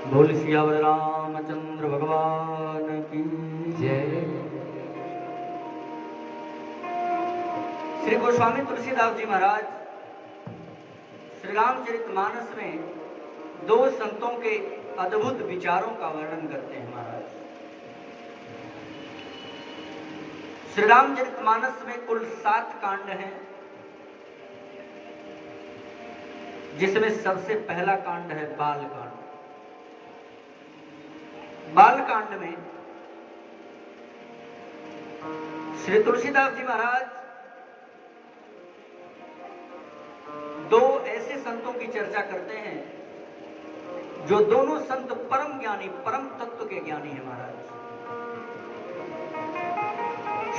बोल सियावर रामचंद्र भगवान की जय। श्री गोस्वामी तुलसीदास जी महाराज श्री रामचरितमानस में दो संतों के अद्भुत विचारों का वर्णन करते हैं महाराज। श्री रामचरितमानस में कुल 7 कांड हैं, जिसमें सबसे पहला कांड है बाल कांड। बाल कांड में श्री तुलसीदास जी महाराज दो ऐसे संतों की चर्चा करते हैं जो दोनों संत परम ज्ञानी, परम तत्व के ज्ञानी हैं महाराज।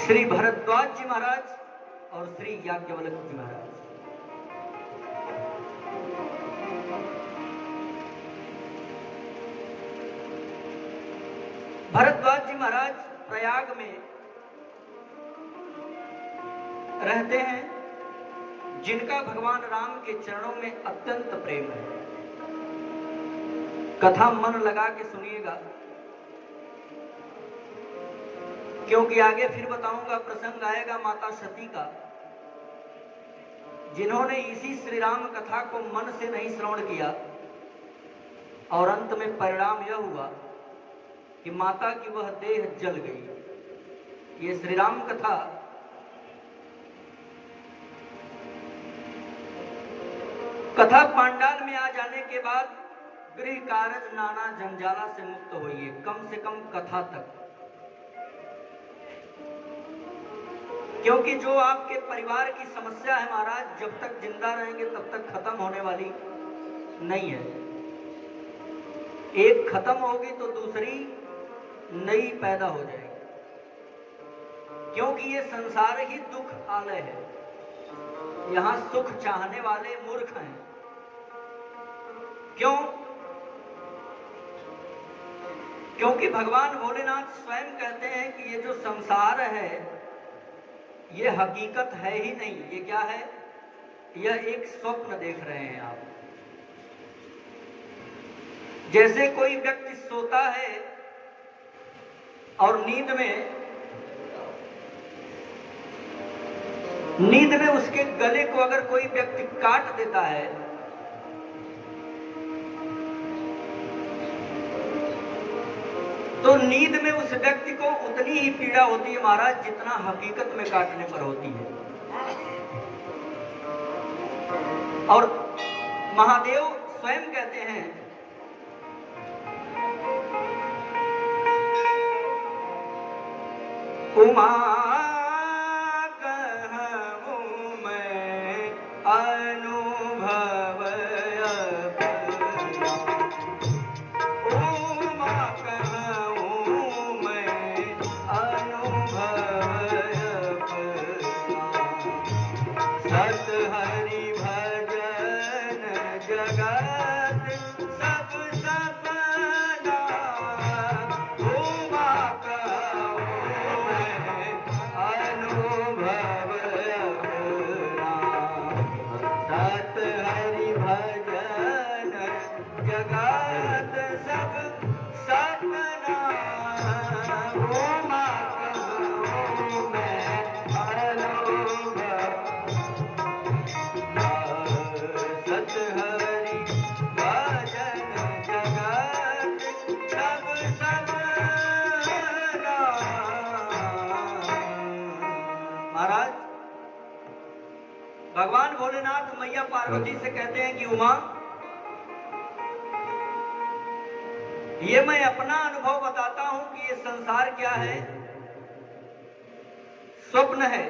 श्री भरद्वाज जी महाराज और श्री याज्ञवल्क्य जी महाराज। भरद्वाज जी महाराज प्रयाग में रहते हैं, जिनका भगवान राम के चरणों में अत्यंत प्रेम है। कथा मन लगा के सुनिएगा, क्योंकि आगे फिर बताऊंगा, प्रसंग आएगा माता सती का, जिन्होंने इसी श्री राम कथा को मन से नहीं श्रवण किया और अंत में परिणाम यह हुआ कि माता की वह देह जल गई। ये श्री राम कथा पांडाल में आ जाने के बाद गृह कारज नाना जंजाला से मुक्त होइए, कम से कम कथा तक, क्योंकि जो आपके परिवार की समस्या है महाराज, जब तक जिंदा रहेंगे तब तक खत्म होने वाली नहीं है। एक खत्म होगी तो दूसरी नई पैदा हो जाएगी, क्योंकि ये संसार ही दुख आलय है। यहां सुख चाहने वाले मूर्ख हैं। क्यों? क्योंकि भगवान भोलेनाथ स्वयं कहते हैं कि ये जो संसार है ये हकीकत है ही नहीं। ये क्या है? यह एक स्वप्न देख रहे हैं आप। जैसे कोई व्यक्ति सोता है और नींद में उसके गले को अगर कोई व्यक्ति काट देता है तो नींद में उस व्यक्ति को उतनी ही पीड़ा होती है महाराज, जितना हकीकत में काटने पर होती है। और महादेव स्वयं कहते हैं उमा कहूँ मैं अनुभव उमा कहूँ मैं अनुभव सत हरि भजन जगत सब सपना उमा सत हरि भजन जगत सब सपना उमा कहूँ मैं अनुभव। सत हरि भजन जगत सब सपना। महाराज भगवान भोलेनाथ मैया पार्वती से कहते हैं कि उमा, ये मैं अपना अनुभव बताता हूं कि ये संसार क्या है, स्वप्न है।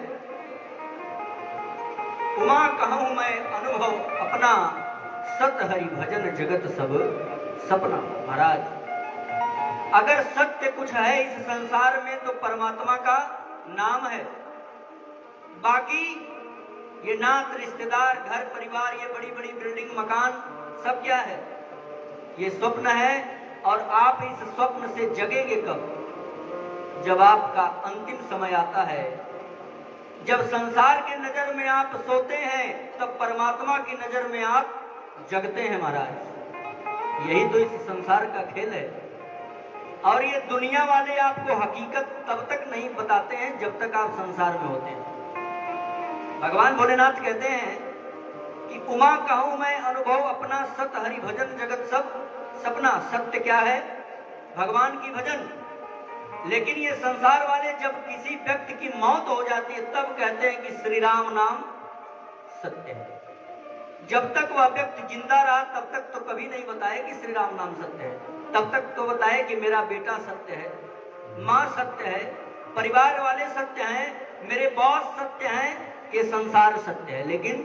उमा कहूं मैं अनुभव अपना सत हरि भजन जगत सब सपना। महाराज अगर सत्य कुछ है इस संसार में तो परमात्मा का नाम है। बाकी ये नात रिश्तेदार, घर परिवार, ये बड़ी बड़ी बिल्डिंग मकान सब क्या है? ये स्वप्न है। और आप इस स्वप्न से जगेंगे कब? जब आपका अंतिम समय आता है। जब संसार की नजर में आप सोते हैं तब परमात्मा की नजर में आप जगते हैं महाराज। यही तो इस संसार का खेल है। और ये दुनिया वाले आपको हकीकत तब तक नहीं बताते हैं जब तक आप संसार में होते हैं। भगवान भोलेनाथ कहते हैं कि उमा कहूं मैं अनुभव अपना, सत हरि भजन जगत सब सपना। सत्य क्या है? भगवान की भजन। लेकिन ये संसार वाले जब किसी व्यक्ति की मौत हो जाती है तब कहते हैं कि श्री राम नाम सत्य है। जब तक वह व्यक्ति जिंदा रहा तब तक तो कभी नहीं बताए कि श्री राम नाम सत्य है। तब तक तो बताए कि मेरा बेटा सत्य है, माँ सत्य है, परिवार वाले सत्य हैं, मेरे बॉस सत्य हैं, ये संसार सत्य है। लेकिन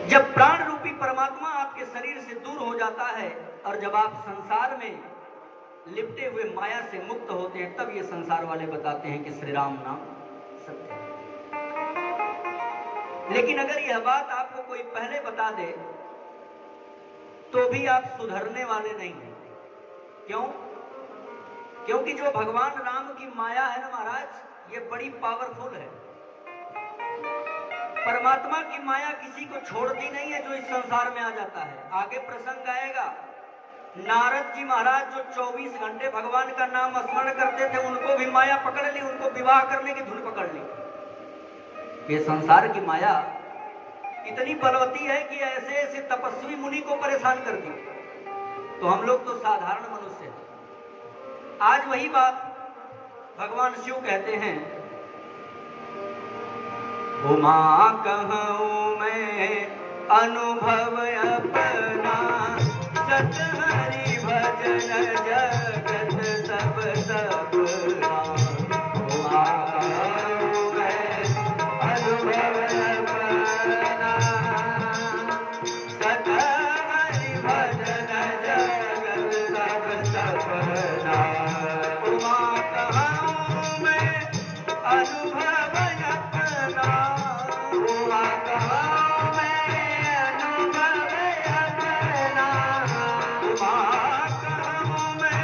जब प्राण रूपी परमात्मा आपके शरीर से दूर हो जाता है और जब आप संसार में लिपटे हुए माया से मुक्त होते हैं तब ये संसार वाले बताते हैं कि श्री राम नाम सत्य है। लेकिन अगर यह बात आपको कोई पहले बता दे तो भी आप सुधरने वाले नहीं हैं। क्यों? क्योंकि जो भगवान राम की माया है ना महाराज, ये बड़ी पावरफुल है। परमात्मा की माया किसी को छोड़ती नहीं है जो इस संसार में आ जाता है। आगे प्रसंग आएगा, नारद जी महाराज जो 24 घंटे भगवान का नाम स्मरण करते थे उनको भी माया पकड़ ली, उनको विवाह करने की धुन पकड़ ली। ये संसार की माया इतनी बलवती है कि ऐसे ऐसे तपस्वी मुनि को परेशान कर दी। तो हम लोग तो साधारण मनुष्य हैं। आज वही बात भगवान शिव कहते हैं, उमा कहूं मैं अनुभव अपना, सत हरि भजन जगत सब सपना। उमा कहूं मैं अनुभव अपना, सत हरि भजन जगत सब सपना। उमा कहूं मैं अनुभव अपना, उमा कहूं मैं अनुभव अपना, उमा कहूं मैं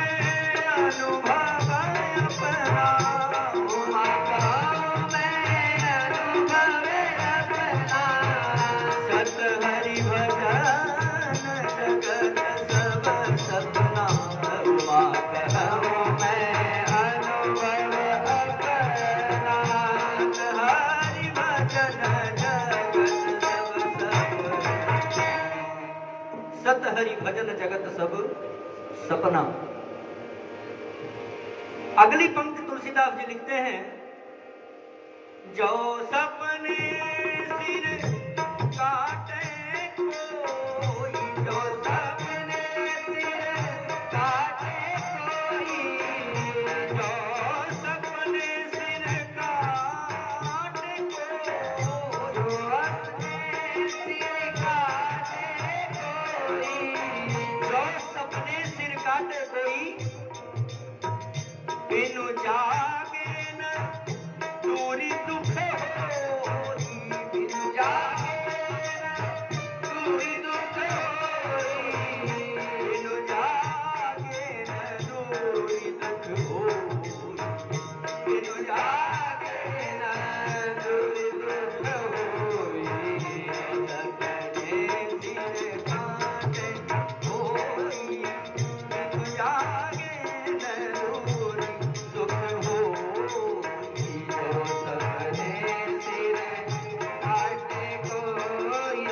अनुभव अपना, उमा कहूं मैं अनुभव अपना। सत हरि भजन जगत सब सपना, उमा कहूं मैं अनुभव अपना। हरि भजन जगत सब सपना, सत हरि भजन जगत सब सपना। अगली पंक्ति तुलसीदास जी लिखते हैं, जो सपने सिर काटे कोई, जो सपने सिर काटे कोई, जो सपने सिर काटे कोई, जो अपने सिर काटे कोई, जो सपने सिर काटे कोई, बिनु जागे न दूरी दुख होई, बिनु जागे न दूरी दुख होई, बिनु जागे न दूरी दुख होई, बिनु जागे न दूरी दुख होई। सपने सिर काटे कोई, बिनु जागे न दूरी दुख होई, जो सपने सिर काटे कोई,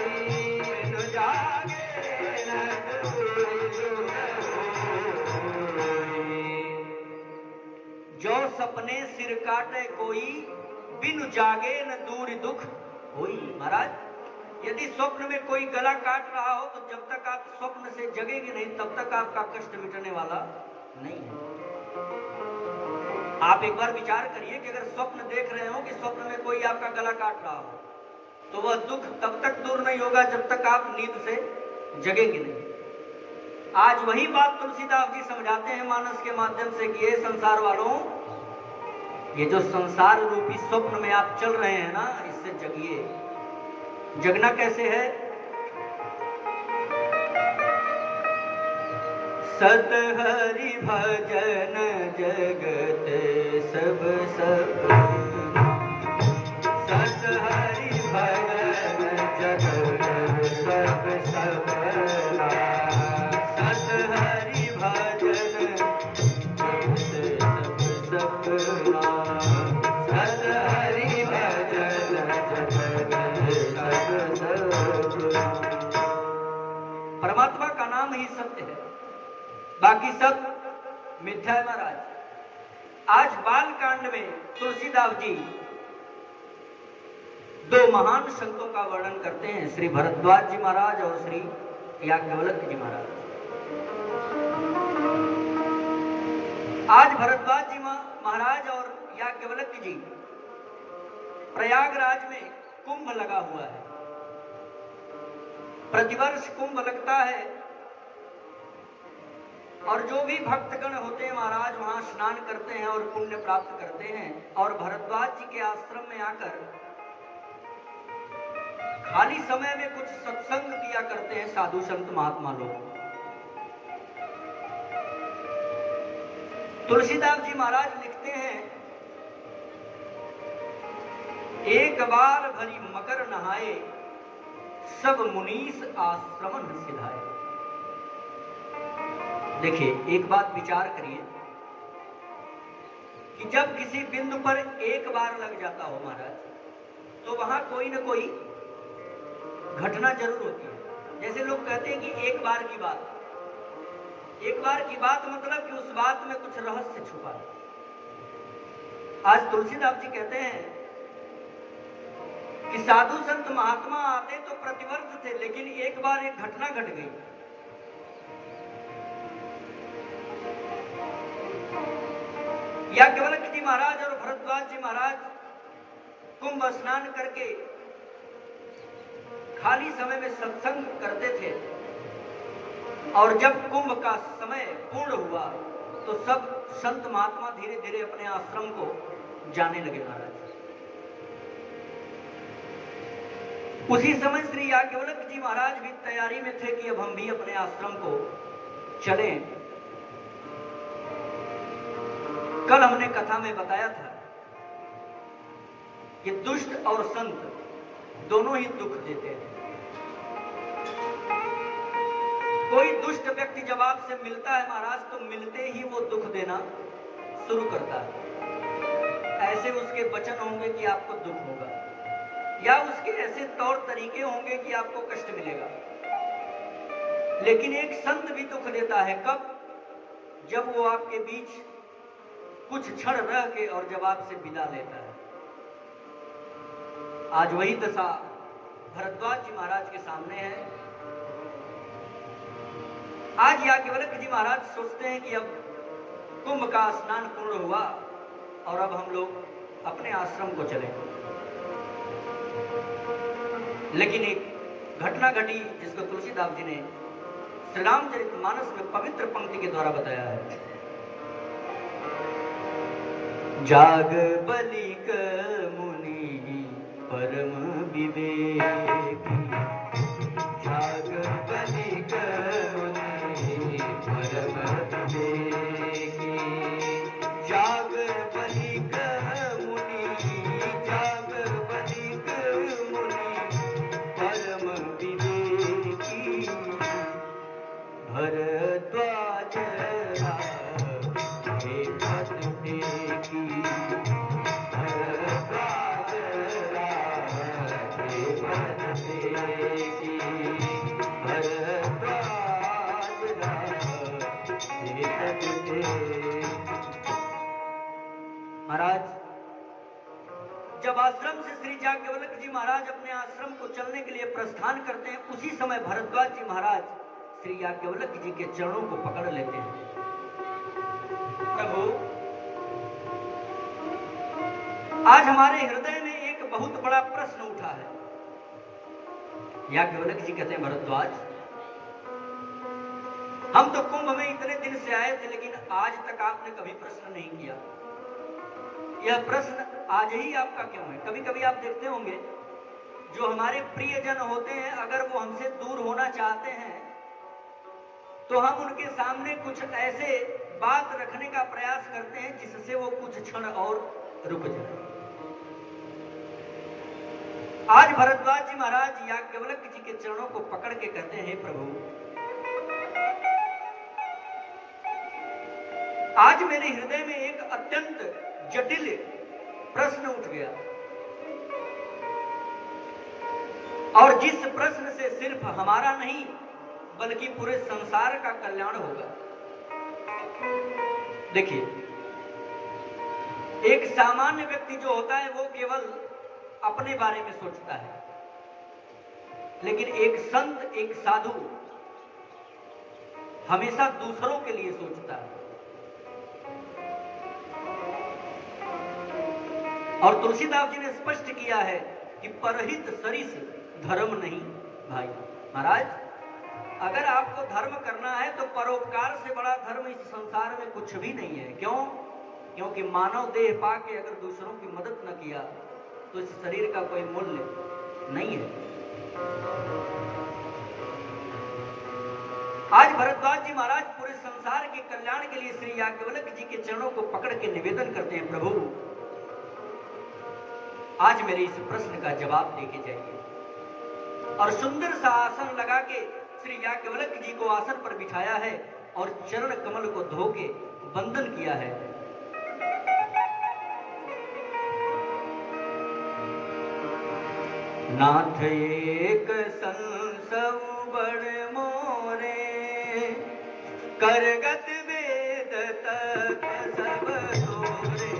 बिनु जागे न दूरी दुख होई। जो सपने सिर काटे कोई, बिनु जागे न दूरी दुख होई। महाराज, यदि स्वप्न में कोई गला काट रहा हो तो जब तक आप स्वप्न से जगेंगे नहीं तब तक आपका कष्ट मिटने वाला नहीं है। आप एक बार विचार करिए कि अगर स्वप्न देख रहे हो कि स्वप्न में कोई आपका गला काट रहा हो तो वह दुख तब तक दूर नहीं होगा जब तक आप नींद से जगेंगे नहीं। आज वही बात तुलसीदास जी समझाते हैं मानस के माध्यम से कि ये संसार वालों, ये जो संसार रूपी स्वप्न में आप चल रहे हैं ना, इससे जगिए। जगना कैसे है? सत हरि भजन जगत सब सपना, सत हरि भजन जगत परमात्मा का नाम ही सत्य है, बाकी सब मिथ्या है महाराज। आज बाल कांड में तुलसीदास जी दो महान संतों का वर्णन करते हैं, श्री भरद्वाज जी महाराज और श्री याज्ञवल्क्य जी महाराज। आज भरद्वाज जी महाराज और याज्ञवल्क्य जी प्रयागराज में कुंभ लगा हुआ है। प्रतिवर्ष कुंभ लगता है और जो भी भक्तगण होते हैं महाराज वहां स्नान करते हैं और पुण्य प्राप्त करते हैं, और भरद्वाज जी के आश्रम में आकर खाली समय में कुछ सत्संग किया करते हैं साधु संत महात्मा लोग। तुलसीदास जी महाराज लिखते हैं, एक बार भरी मकर नहाए, सब मुनीस आश्रमन सिधाए। देखिए, एक बात विचार करिए कि जब किसी बिंदु पर एक बार लग जाता हो महाराज, तो वहां कोई ना कोई घटना जरूर होती है। जैसे लोग कहते हैं कि एक बार की बात, एक बार की बात मतलब कि उस बात में कुछ रहस्य छुपा है। आज तुलसीदास जी कहते हैं कि साधु संत महात्मा आते तो प्रतिवर्ष थे, लेकिन एक बार एक घटना घट गई। याज्ञवल्क्य जी महाराज और भरद्वाज जी महाराज कुंभ स्नान करके खाली समय में सत्संग करते थे, और जब कुंभ का समय पूर्ण हुआ तो सब संत महात्मा धीरे धीरे अपने आश्रम को जाने लगे महाराज। उसी समय श्री याज्ञवल्क्य जी महाराज भी तैयारी में थे कि अब हम भी अपने आश्रम को चलें। कल हमने कथा में बताया था कि दुष्ट और संत दोनों ही दुख देते हैं। कोई दुष्ट व्यक्ति जब आपसे मिलता है महाराज, तो मिलते ही वो दुख देना शुरू करता है। ऐसे उसके वचन होंगे कि आपको दुख होगा, या उसके ऐसे तौर तरीके होंगे कि आपको कष्ट मिलेगा। लेकिन एक संत भी दुख देता है, कब? जब वो आपके बीच कुछ क्षण रह के और जब आपसे विदा लेता है। आज वही दशा भरद्वाज जी महाराज के सामने है। आज याज्ञवल्क्य जी महाराज सोचते हैं कि अब कुंभ का स्नान पूर्ण हुआ और अब हम लोग अपने आश्रम को चलें। लेकिन एक घटना घटी जिसको तुलसीदास जी ने श्री रामचरितमानस में पवित्र पंक्ति के द्वारा बताया है। जाग बलिक मुनि परम विवेकी, जाग बलिक मुनि परम विवेकी, जाग बलिक मुनि, जाग बलिक मुनि परम विवेकी, भरद्वाज हे पद देखी, भरद्वाज हे पद देखी, भरद्वाज हे पद देखी। महाराज, जब आश्रम से श्री याज्ञवल्क्य जी महाराज अपने आश्रम को चलने के लिए प्रस्थान करते हैं, उसी समय भरद्वाज जी महाराज श्री याज्ञवल्क्य जी के चरणों को पकड़ लेते हैं। प्रभु, आज हमारे हृदय में एक बहुत बड़ा प्रश्न उठा है। याज्ञवल्क्य जी कहते हैं, भरद्वाज, हम तो कुंभ में इतने दिन से आए थे, लेकिन आज तक आपने कभी प्रश्न नहीं किया। यह प्रश्न आज ही आपका क्यों है? कभी कभी आप देखते होंगे, जो हमारे प्रियजन होते हैं, अगर वो हमसे दूर होना चाहते हैं तो हम उनके सामने कुछ ऐसे बात रखने का प्रयास करते हैं जिससे वो कुछ क्षण और रुक जाए। आज भरद्वाज जी महाराज याज्ञवल्क्य जी के चरणों को पकड़ के कहते हैं, हे प्रभु, आज मेरे हृदय में एक अत्यंत जटिल प्रश्न उठ गया। और जिस प्रश्न से सिर्फ हमारा नहीं बल्कि पूरे संसार का कल्याण होगा। देखिए, एक सामान्य व्यक्ति जो होता है वो केवल अपने बारे में सोचता है, लेकिन एक संत, एक साधु हमेशा दूसरों के लिए सोचता है। और तुलसीदास जी ने स्पष्ट किया है कि परहित सरिस धर्म नहीं भाई। महाराज, अगर आपको धर्म करना है तो परोपकार से बड़ा धर्म इस संसार में कुछ भी नहीं है। क्यों? क्योंकि मानव देह पाके अगर दूसरों की मदद न किया तो इस शरीर का कोई मूल्य नहीं है। आज भरद्वाज जी महाराज पूरे संसार के कल्याण के लिए श्री याज्ञवल्क्य जी के चरणों को पकड़ के निवेदन करते हैं, प्रभु आज मेरे इस प्रश्न का जवाब देके जाइए। और सुंदर सा आसन लगा के श्री याज्ञवल्क्य जी को आसन पर बिठाया है और चरण कमल को धो के वंदन किया है। नाथ एक संसव बड़ मोरे, करगत वेद तक सब तोरे।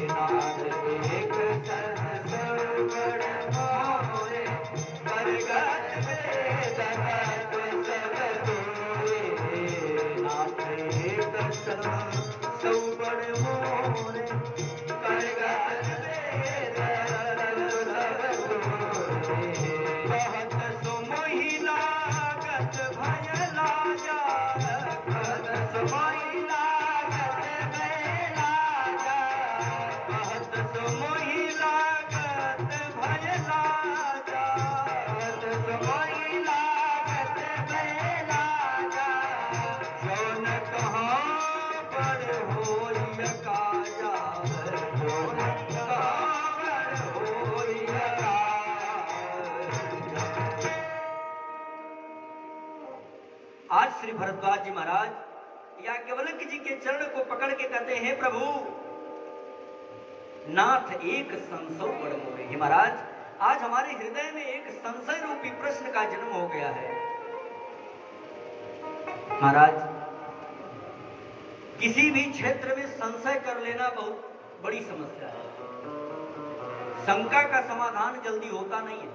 नाथ एक संसव बड़ मोरे, करगत वेद तक सब तोरे। नाथ एक संसव बड़ मोरे, करगत वेद तक सब तोरे। कहत सो मोहि लागत भय लाजा, कहत सो मोहि लागत भय लाजा। कहत सो मोहि लागत भय लाजा, कहत सो मोहि लागत भय लाजा। जो न कहाँ पर होई काजा, जो न कहाँ पर होई काजा। आज श्री भरद्वाज जी महाराज याज्ञवल्क्य जी के चरण को पकड़ के कहते हैं, प्रभु नाथ एक संशय बड़ मोरे। हे महाराज, आज हमारे हृदय में एक संशय रूपी प्रश्न का जन्म हो गया है। महाराज, किसी भी क्षेत्र में संशय कर लेना बहुत बड़ी समस्या है। शंका का समाधान जल्दी होता नहीं है,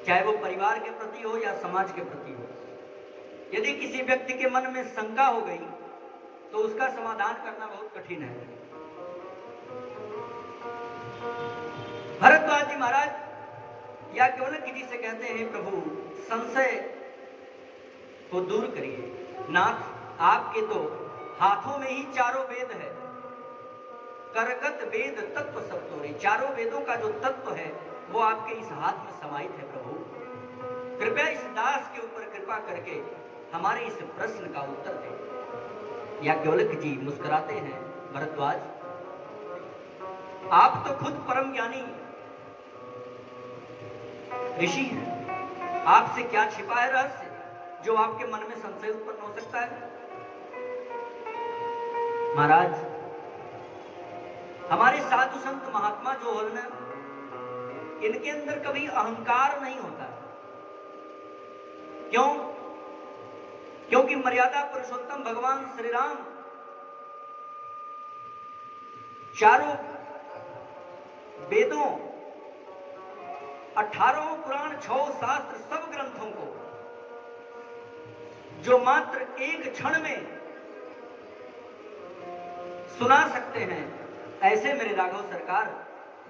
चाहे वो परिवार के प्रति हो या समाज के प्रति हो। यदि किसी व्यक्ति के मन में शंका हो गई तो उसका समाधान करना बहुत कठिन है। भरद्वाज जी महाराज याज्ञवल्क्य जी से कहते हैं, प्रभु संशय को दूर करिए। नाथ, आपके तो हाथों में ही चारों वेद है, करगत वेद तत्व सब तोरे। चारों वेदों का जो तत्व है वो आपके इस हाथ में समाहित है। प्रभु कृपया इस दास के ऊपर कृपा करके हमारे इस प्रश्न का उत्तर दें। याज्ञवल्क्य जी मुस्कुराते हैं, भरद्वाज आप तो खुद परम ज्ञानी ऋषि हैं, आपसे क्या छिपा है रहस्य जो आपके मन में संशय उत्पन्न हो सकता है। महाराज, हमारे साधु संत महात्मा जो हो ना, इनके अंदर कभी अहंकार नहीं होता। क्यों? क्योंकि मर्यादा पुरुषोत्तम भगवान श्री राम चारों वेदों, 18 पुराण, 6 शास्त्र, सब ग्रंथों को जो मात्र एक क्षण में सुना सकते हैं, ऐसे मेरे राघव सरकार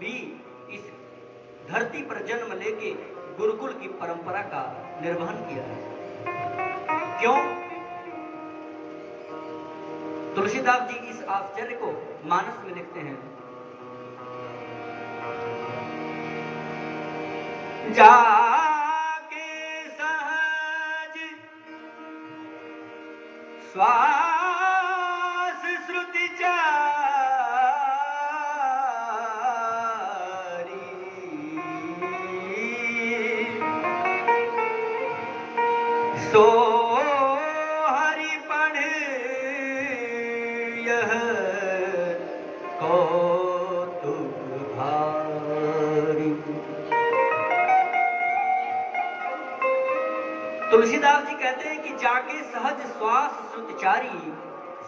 भी इस धरती पर जन्म लेके गुरुकुल की परंपरा का निर्वहन किया है। क्यों? तुलसीदास जी इस आश्चर्य को मानस में लिखते हैं। जाके सहज श्वास श्रुति चारी, सो हरि पढ़ यह कौतुक भारी। तुलसीदास जी कहते हैं कि जाके सहज श्वास श्रुतिचारी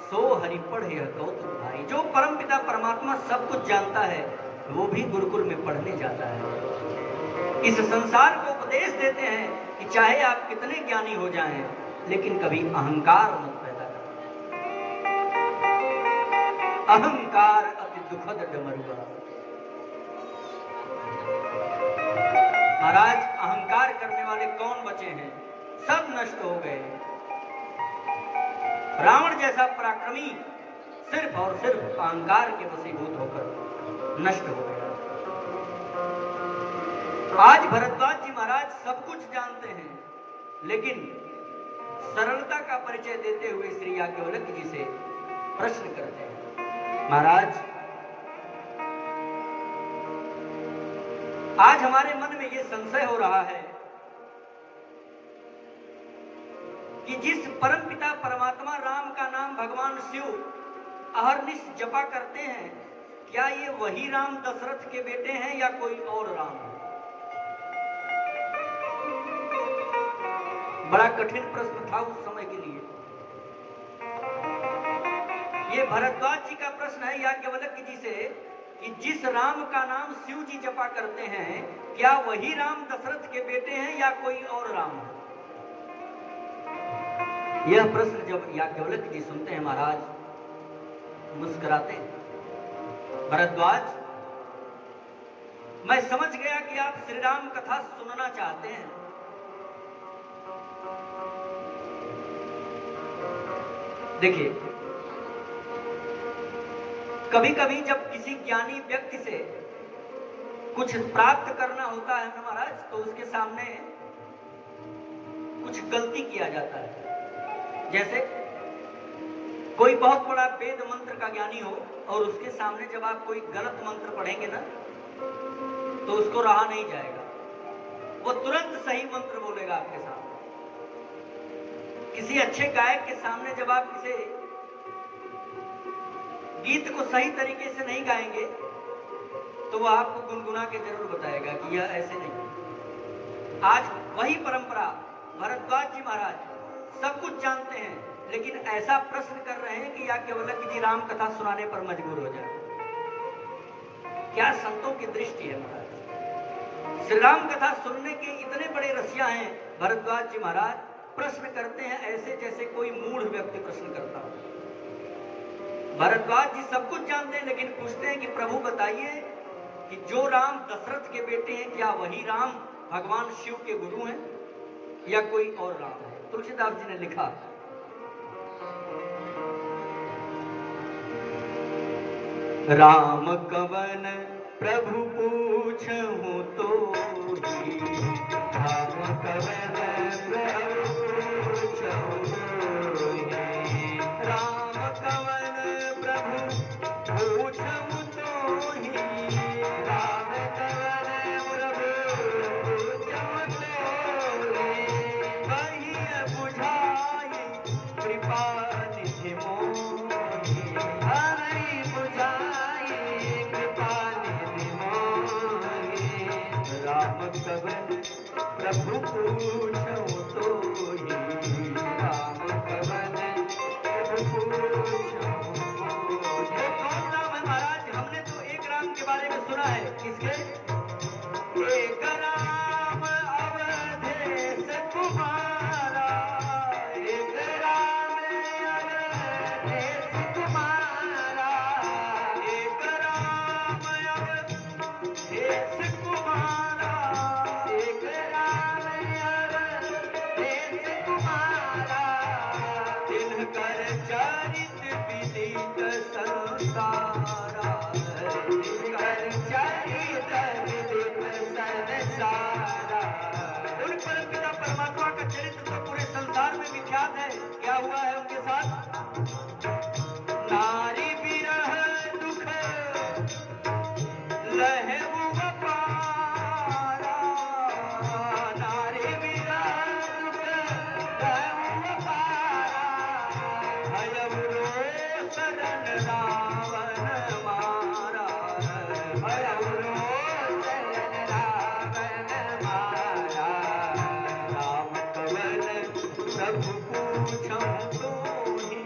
सो हरि पढ़े कौतुक भारी। जो परमपिता परमात्मा सब कुछ जानता है वो भी गुरुकुल में पढ़ने जाता है। इस संसार को उपदेश देते हैं कि चाहे आप कितने ज्ञानी हो जाएं, लेकिन कभी अहंकार मत पैदा करें। अहंकार अति दुखद डमरुआ। महाराज, अहंकार करने वाले कौन बचे हैं? सब नष्ट हो गए। रावण जैसा पराक्रमी सिर्फ और सिर्फ अहंकार के वशीभूत होकर नष्ट हो गया। आज भरद्वाज जी महाराज सब कुछ जानते हैं, लेकिन सरलता का परिचय देते हुए श्री याज्ञवल्क्य जी से प्रश्न करते हैं, महाराज आज हमारे मन में यह संशय हो रहा है कि जिस परमपिता परमात्मा राम का नाम भगवान शिव अहरनिश जपा करते हैं, क्या ये वही राम दशरथ के बेटे हैं या कोई और राम है? बड़ा कठिन प्रश्न था उस समय के लिए। ये भरद्वाज जी का प्रश्न है याज्ञवल्क्य जी से कि जिस राम का नाम शिव जी जपा करते हैं, क्या वही राम दशरथ के बेटे हैं या कोई और राम है? यह प्रश्न जब याज्ञवल्क्य जी सुनते हैं महाराज, मुस्कुराते हैं। भरद्वाज, मैं समझ गया कि आप श्री राम कथा सुनना चाहते हैं। देखिए, कभी कभी जब किसी ज्ञानी व्यक्ति से कुछ प्राप्त करना होता है ना महाराज, तो उसके सामने कुछ गलती किया जाता है। जैसे कोई बहुत बड़ा वेद मंत्र का ज्ञानी हो और उसके सामने जब आप कोई गलत मंत्र पढ़ेंगे ना, तो उसको रहा नहीं जाएगा, वो तुरंत सही मंत्र बोलेगा आपके सामने। किसी अच्छे गायक के सामने जब आप किसी गीत को सही तरीके से नहीं गाएंगे, तो वह आपको गुनगुना के जरूर बताएगा कि यह ऐसे नहीं। आज वही परंपरा, भरद्वाज जी महाराज सब कुछ जानते हैं, लेकिन ऐसा प्रश्न कर रहे हैं कि याज्ञवल्क्य जी राम कथा सुनाने पर मजबूर हो जाए। क्या संतों की दृष्टि है महाराज। श्री राम कथा सुनने के इतने बड़े रसिया हैं भरद्वाज जी महाराज, प्रश्न करते हैं ऐसे जैसे कोई मूढ़ व्यक्ति प्रश्न करता हो। भरद्वाज जी सब कुछ जानते हैं, लेकिन पूछते हैं कि प्रभु बताइए कि जो राम दशरथ के बेटे हैं, क्या वही राम भगवान शिव के गुरु हैं या कोई और राम है? तुलसीदास जी ने लिखा, राम कवन प्रभु पूछहु तो ही, राम कवन प्रभु पूछहु तो ही, राम कवन प्रभु पूछहु तो ही, राम कवन प्रभु पूछहु तो ही, कहिए बुझाई कृपा निधि मोहि, हरि बुझाई कृपा निधि मोहि, राम कवन प्रभु पूछहु तो ही, राम कवन प्रभु पूछहु तो ही। कौन राम है महाराज? हमने तो एक राम के बारे में सुना है। किसके? एक राम अवधेश कुमारा, एक राम अवधेश कुमारा, एक राम अवधेश कुमारा, एक राम अवधेश कुमारा, तिनकर चरित विदित संसारा, तिनकर चरित विदित संसारा। उन परमपिता परमात्मा का चरित्र तो पूरे संसार में विख्यात है। क्या हुआ है उनके साथ? नारी विरह दुख लहु अपारा, नारी विरह दुख लहु अपारा, भयउ रो शरण रावण मारा, भयउ रो शरण रावण मारा, राम प्रभु पूछऊं तो ही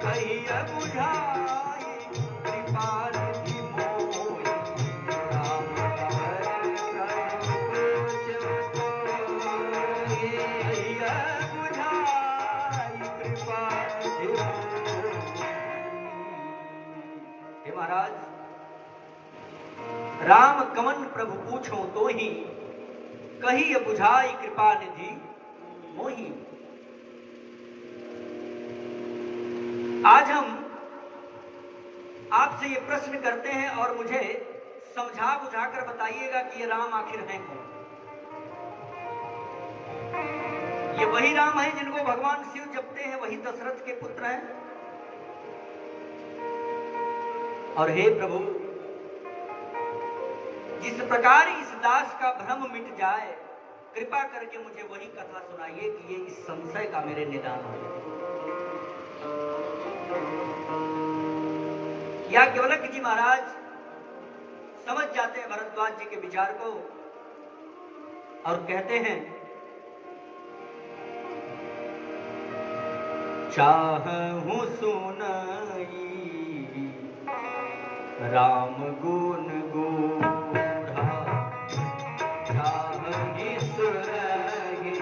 कहिय बुझाई कृपा निधि मोहि राम कमल प्रभु पूछऊं तोहि कहिय बुझाई कृपा निधि मोहि। हे महाराज, राम कमन प्रभु पूछो तो ही कही बुझाई कृपा निधि मोहि। आज हम आपसे ये प्रश्न करते हैं और मुझे समझा बुझाकर बताइएगा कि ये राम आखिर हैं कौन। ये वही राम है जिनको भगवान शिव जपते हैं, वही दशरथ के पुत्र हैं। और हे प्रभु, जिस प्रकार इस दास का भ्रम मिट जाए, कृपा करके मुझे वही कथा सुनाइए कि ये इस संशय का मेरे निदान हो जाए। या केवलक जी महाराज समझ जाते हैं भरद्वाज जी के विचार को और कहते हैं, चाहूं सुनाई राम गुण गूढ़ा, चाहि सुनाई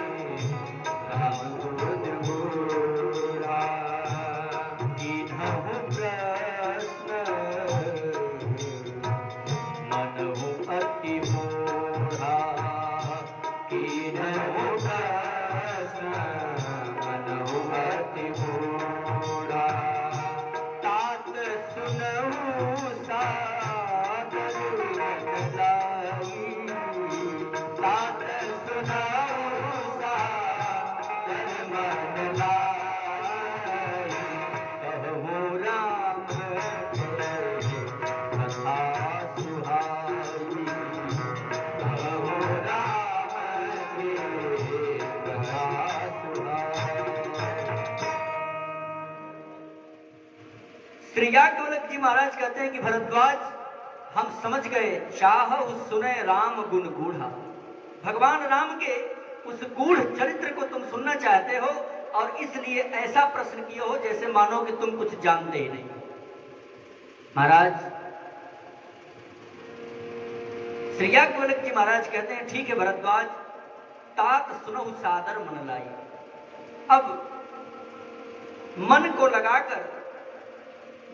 राम गुण गूढ़ा, कीन्हु प्रश्न मनहु अति मूढ़ा, कीन्हु प्रश्न मनहु अति मूढ़ा, तात सुनहु सादर मन लाई, तात सुनहु सादर मन लाई, कहूँ राम कथा सुहाई, कहूँ राम कथा सुहाई। श्री याज्ञवल्क्य जी महाराज कहते हैं कि भरद्वाज, हम समझ गए, चाहु सुने राम गुण गूढ़ा। भगवान राम के उस गूढ़ चरित्र को तुम सुनना चाहते हो और इसलिए ऐसा प्रश्न किए हो जैसे मानो कि तुम कुछ जानते ही नहीं। महाराज, श्री याज्ञवल्क्य जी महाराज कहते हैं, ठीक है भरद्वाज, तात सुनहु सादर मन लाई। अब मन को लगाकर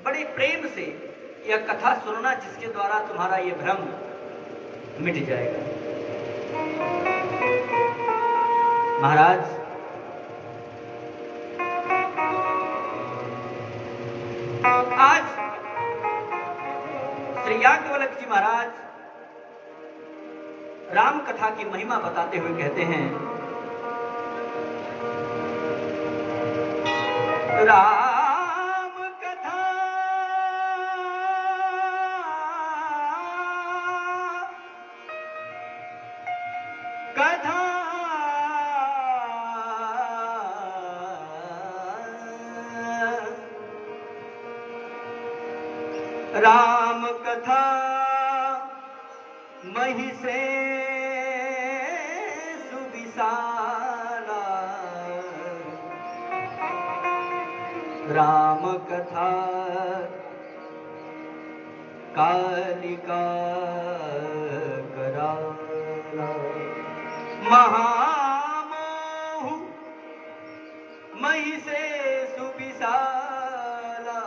बड़े प्रेम से यह कथा सुनना, जिसके द्वारा तुम्हारा यह भ्रम मिट जाएगा। महाराज, आज श्री याज्ञवल्क्य जी महाराज राम कथा की महिमा बताते हुए कहते हैं, राम कथा कथा राम कथा मही से सुविशाला, राम कथा कालिका कराला, महामोह मही से सुविशाला,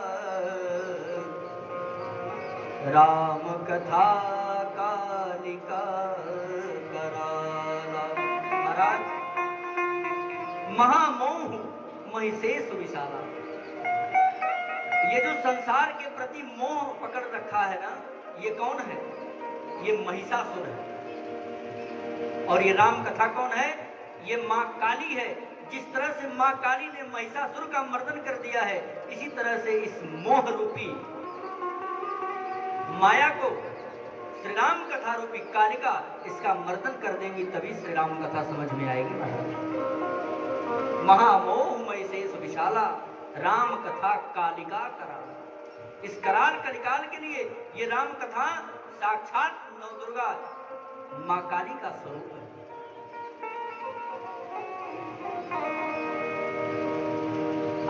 राम कथा कालिका कराला। महाराज, महामोह महिषेश विशाला, ये जो संसार के प्रति मोह पकड़ रखा है ना, ये कौन है? ये महिषासुर है। और ये राम कथा कौन है? ये मां काली है। जिस तरह से मां काली ने महिषासुर का मर्दन कर दिया है, इसी तरह से इस मोह रूपी माया को श्री राम कथा रूपी कालिका इसका मर्दन कर देंगी, तभी श्री राम कथा समझ में आएगी। महामोह महिषेश विशाला, राम कथा कालिका कराल। इस कराल कलिकाल के लिए ये राम कथा साक्षात नवदुर्गा मां काली का स्वरूप है।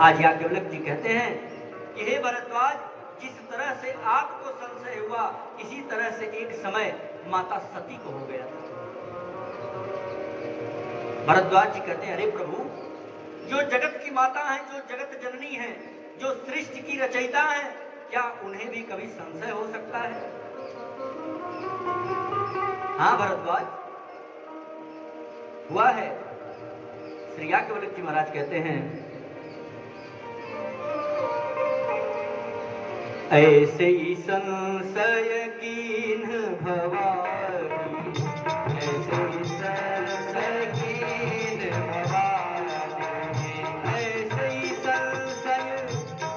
आज याज्ञवल्क्य जी कहते हैं कि हे भरद्वाज, जिस तरह से आपको संशय हुआ इसी तरह से एक समय माता सती को हो गया था। भरद्वाज जी कहते हैं, अरे प्रभु, जो जगत की माता है, जो जगत जननी है, जो सृष्टि की रचयिता है, क्या उन्हें भी कभी संशय हो सकता है? हाँ भरद्वाज, हुआ है। श्री याज्ञवल्क्य जी महाराज कहते हैं, ऐसे ही संशय कीन भवानी, ऐसे ही संशय कीन भवानी, ऐसे ही संशय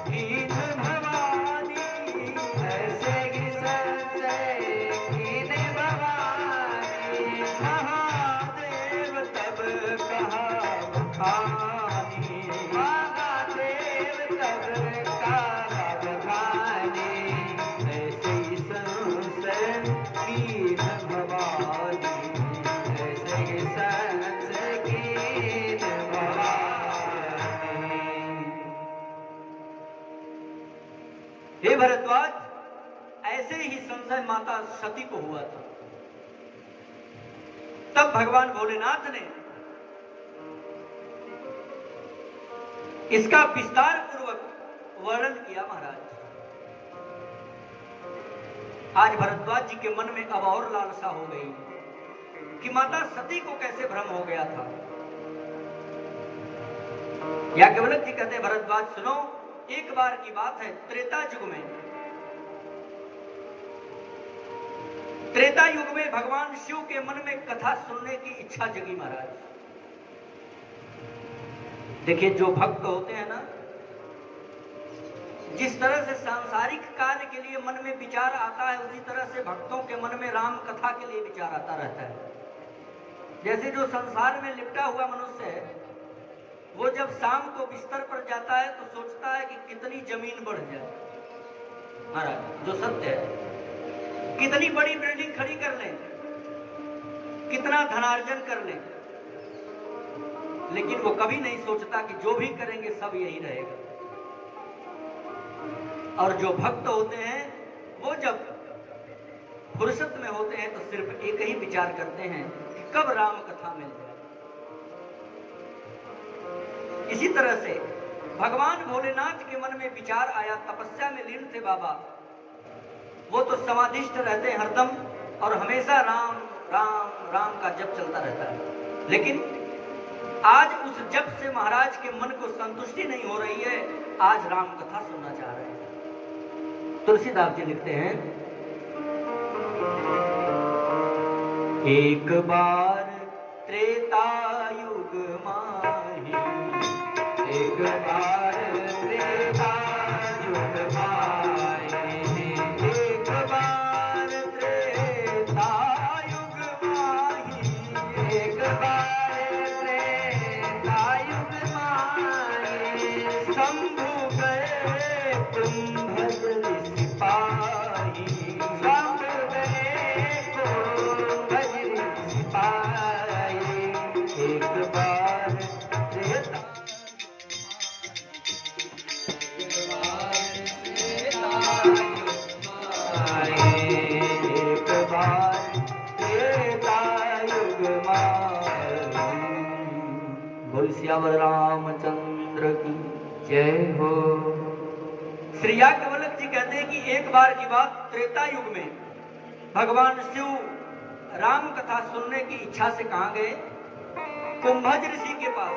कीन भवानी, ऐसे ही संशय कीन भवानी, महादेव तब कहा बखानी, महादेव तब कहा बखानी, ऐसे ही संशय कीन भवानी, ऐसे ही संशय कीन भवानी। हे भरद्वाज, ऐसे ही संशय माता सती को हुआ था। तब भगवान भोलेनाथ ने इसका विस्तार पूर्वक वर्णन किया। महाराज, आज भरद्वाज जी के मन में अब और लालसा हो गई कि माता सती को कैसे भ्रम हो गया था। याज्ञवल्क्य जी कहते हैं, भरद्वाज सुनो, एक बार की बात है, त्रेता युग में भगवान शिव के मन में कथा सुनने की इच्छा जगी। महाराज देखिए, जो भक्त होते हैं ना, जिस तरह से सांसारिक कार्य के लिए मन में विचार आता है, उसी तरह से भक्तों के मन में राम कथा के लिए विचार आता रहता है। जैसे जो संसार में लिपटा हुआ मनुष्य है, वो जब शाम को बिस्तर पर जाता है तो सोचता है कि कितनी जमीन बढ़ जाए। महाराज, जो सत्य है, कितनी बड़ी बिल्डिंग खड़ी कर लें, कितना धनार्जन कर लें, लेकिन वो कभी नहीं सोचता कि जो भी करेंगे सब यही रहेगा। और जो भक्त होते हैं, वो जब फुर्सत में होते हैं तो सिर्फ एक ही विचार करते हैं कि कब राम कथा मिल जाए। इसी तरह से भगवान भोलेनाथ के मन में विचार आया, तपस्या में लीन थे बाबा, वो तो समाधिष्ठ रहते हैं हरदम और हमेशा राम राम राम का जप चलता रहता है। लेकिन आज उस जप से महाराज के मन को संतुष्टि नहीं हो रही है, आज राम कथा सुनना चाह रहे हैं। तुलसीदास जी लिखते हैं, एक बार त्रेता युग माही, एक बार त्रेता युग माही, एक बार त्रेता युग माही, एक बार त्रेता युग माही, शंभु गए कुंभज सिपाही, शंभु गए कुंभज सिपाही, एक बार त्रेता श्यावर रामचंद्र की जय हो। श्री याज्ञवल्क्य जी कहते हैं कि एक बार की बात, त्रेता युग में भगवान शिव राम कथा सुनने की इच्छा से कहां गए? कुंभज ऋषि के पास।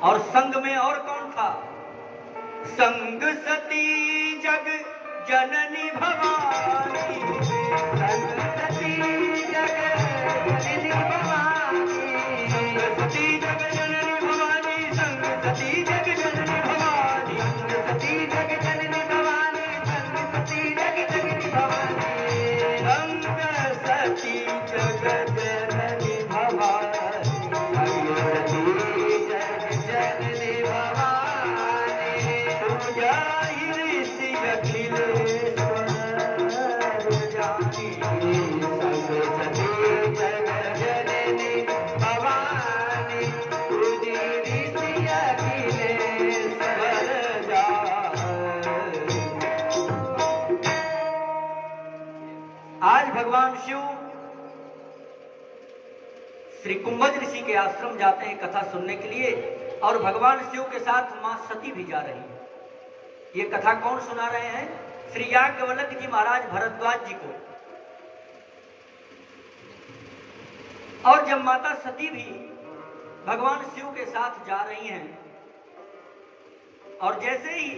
और संग में और कौन था? संग सती जग जननी भवानी, संग सती जग जननी भवानी, सती जग जननी भवानी, संग सती जग जननी भवानी, संग सती जग जननी भवानी, संग सती जग जननी भवानी, संग सती जग जननी भवानी, संग सती जग जननी भवानी, पूजा ऋषि अखिलेश्वर जानी, संग सती जग जननी भवानी, कुंभज ऋषि के आश्रम जाते हैं कथा सुनने के लिए, और भगवान शिव के साथ मां सती भी जा रही है। ये कथा कौन सुना रहे हैं? श्री याज्ञवल्क्य जी महाराज भरद्वाज जी को। और जब माता सती भी भगवान शिव के साथ जा रही हैं, और जैसे ही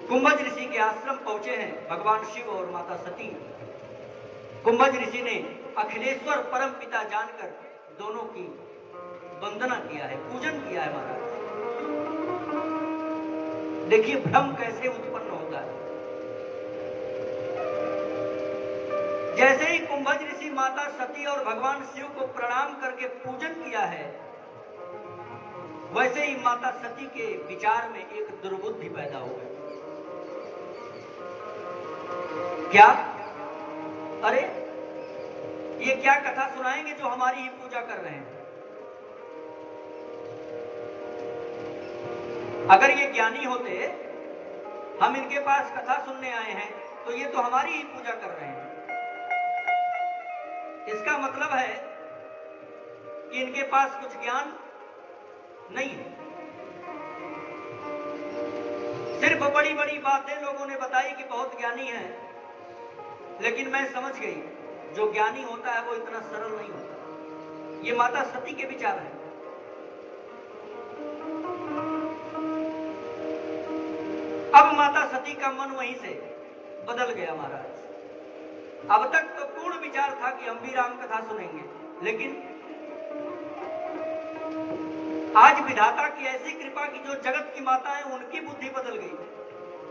कुंभज ऋषि के आश्रम पहुंचे हैं भगवान शिव और माता सती, कुंभज ऋषि ने अखिलेश्वर परम पिता जानकर दोनों की वंदना किया है, पूजन किया है महाराज। देखिए भ्रम कैसे उत्पन्न होता है। जैसे ही कुंभज ऋषि माता सती और भगवान शिव को प्रणाम करके पूजन किया है, वैसे ही माता सती के विचार में एक दुर्बुद्धि पैदा हो गई। क्या? अरे ये क्या कथा सुनाएंगे जो हमारी ही पूजा कर रहे हैं? अगर ये ज्ञानी होते, हम इनके पास कथा सुनने आए हैं, तो ये तो हमारी ही पूजा कर रहे हैं। इसका मतलब है कि इनके पास कुछ ज्ञान नहीं है। सिर्फ बड़ी बड़ी बातें लोगों ने बताई कि बहुत ज्ञानी है, लेकिन मैं समझ गई जो ज्ञानी होता है वो इतना सरल नहीं होता। ये माता सती के विचार है। अब माता सती का मन वहीं से बदल गया महाराज। अब तक तो पूर्ण विचार था कि हम भी राम कथा सुनेंगे, लेकिन आज विधाता की ऐसी कृपा की जो जगत की माता है उनकी बुद्धि बदल गई।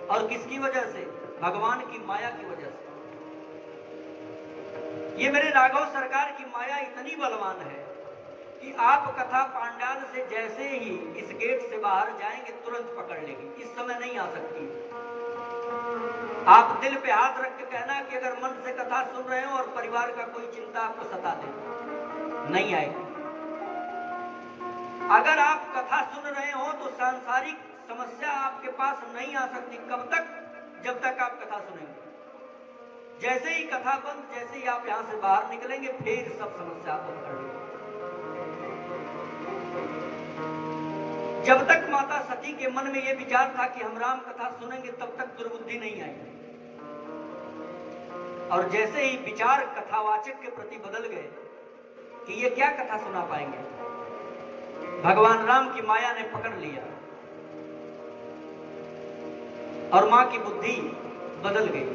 और किसकी वजह से? भगवान की माया की वजह से। ये मेरे राघव सरकार की माया इतनी बलवान है कि आप कथा पांडाल से जैसे ही इस गेट से बाहर जाएंगे तुरंत पकड़ लेगी। इस समय नहीं आ सकती। आप दिल पे हाथ रख के कहना कि अगर मन से कथा सुन रहे हो और परिवार का कोई चिंता आपको सता दे, नहीं आएगी। अगर आप कथा सुन रहे हो तो सांसारिक समस्या आपके पास नहीं आ सकती। कब तक? जब तक आप कथा सुनेंगे। जैसे ही कथा बंद, जैसे ही आप यहां से बाहर निकलेंगे, फिर सब समस्या आपको पकड़ लेगी। जब तक माता सती के मन में यह विचार था कि हम राम कथा सुनेंगे, तब तक दुर्बुद्धि नहीं आई। और जैसे ही विचार कथावाचक के प्रति बदल गए कि ये क्या कथा सुना पाएंगे, भगवान राम की माया ने पकड़ लिया और मां की बुद्धि बदल गई।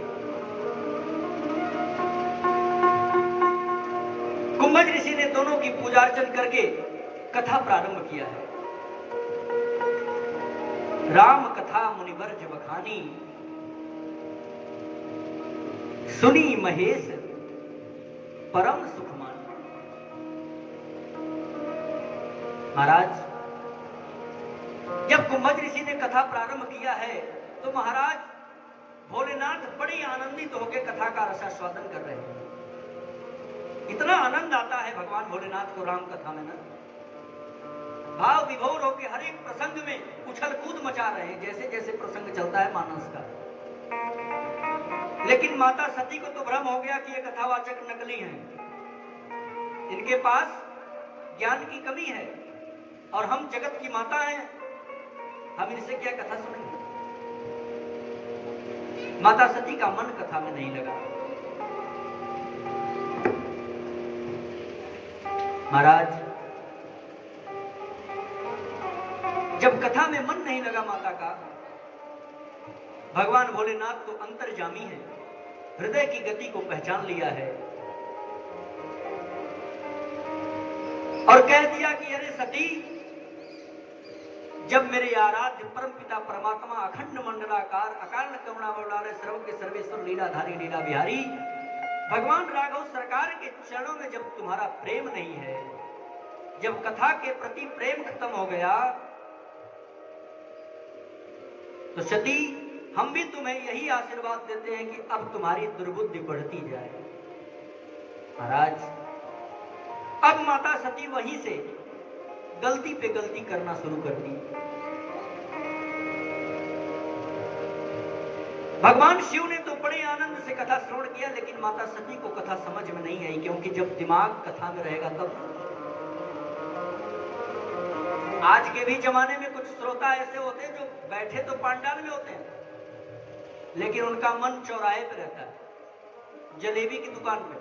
कुंभज ऋषि ने दोनों की पूजा अर्चन करके कथा प्रारंभ किया है। राम कथा मुनिवर्ज बखानी, सुनी महेश परम सुखमान। महाराज जब कुंभज ऋषि ने कथा प्रारंभ किया है तो महाराज भोलेनाथ बड़ी आनंदित होकर कथा का रसास्वादन कर रहे हैं। इतना आनंद आता है भगवान भोलेनाथ को राम कथा में ना, भाव विभोर होकर हर एक प्रसंग में उछल कूद मचा रहे हैं, जैसे जैसे प्रसंग चलता है मानस का। लेकिन माता सती को तो भ्रम हो गया कि ये कथावाचक नकली हैं, इनके पास ज्ञान की कमी है और हम जगत की माता हैं, हम इनसे क्या कथा सुनेंगे। माता सती का मन कथा में नहीं लगा। महाराज जब कथा में मन नहीं लगा माता का, भगवान भोलेनाथ तो अंतर्यामी है, हृदय की गति को पहचान लिया है और कह दिया कि अरे सती, जब मेरे आराध्य परमपिता परमात्मा अखंड मंडलाकार अकाल करुणावतार सर्वज्ञ सर्वेश्वर लीलाधारी लीला बिहारी भगवान राघव सरकार के चरणों में जब तुम्हारा प्रेम नहीं है, जब कथा के प्रति प्रेम खत्म हो गया, तो सती हम भी तुम्हें यही आशीर्वाद देते हैं कि अब तुम्हारी दुर्बुद्धि बढ़ती जाए। महाराज अब माता सती वहीं से गलती पे गलती करना शुरू कर दी। भगवान शिव ने तो बड़े आनंद से कथा श्रवण किया, लेकिन माता सती को कथा समझ में नहीं आई, क्योंकि जब दिमाग कथा में रहेगा तब। आज के भी जमाने में कुछ श्रोता ऐसे होते हैं जो बैठे तो पांडाल में होते हैं, लेकिन उनका मन चौराहे पे रहता है, जलेबी की दुकान पे।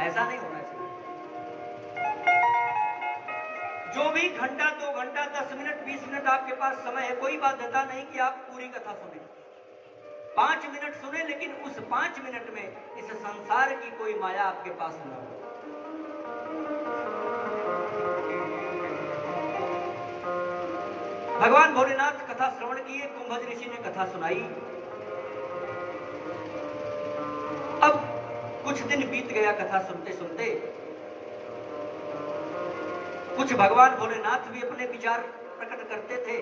ऐसा नहीं होना चाहिए। जो भी घंटा 2 घंटा 10 मिनट 20 मिनट आपके पास समय है, कोई बाध्यता नहीं कि आप पूरी कथा सुने। 5 मिनट सुने, लेकिन उस 5 मिनट में इस संसार की कोई माया आपके पास न हो। भगवान भोलेनाथ कथा श्रवण किए, कुंभज ऋषि ने कथा सुनाई। अब कुछ दिन बीत गया कथा सुनते सुनते। कुछ भगवान भोलेनाथ भी अपने विचार प्रकट करते थे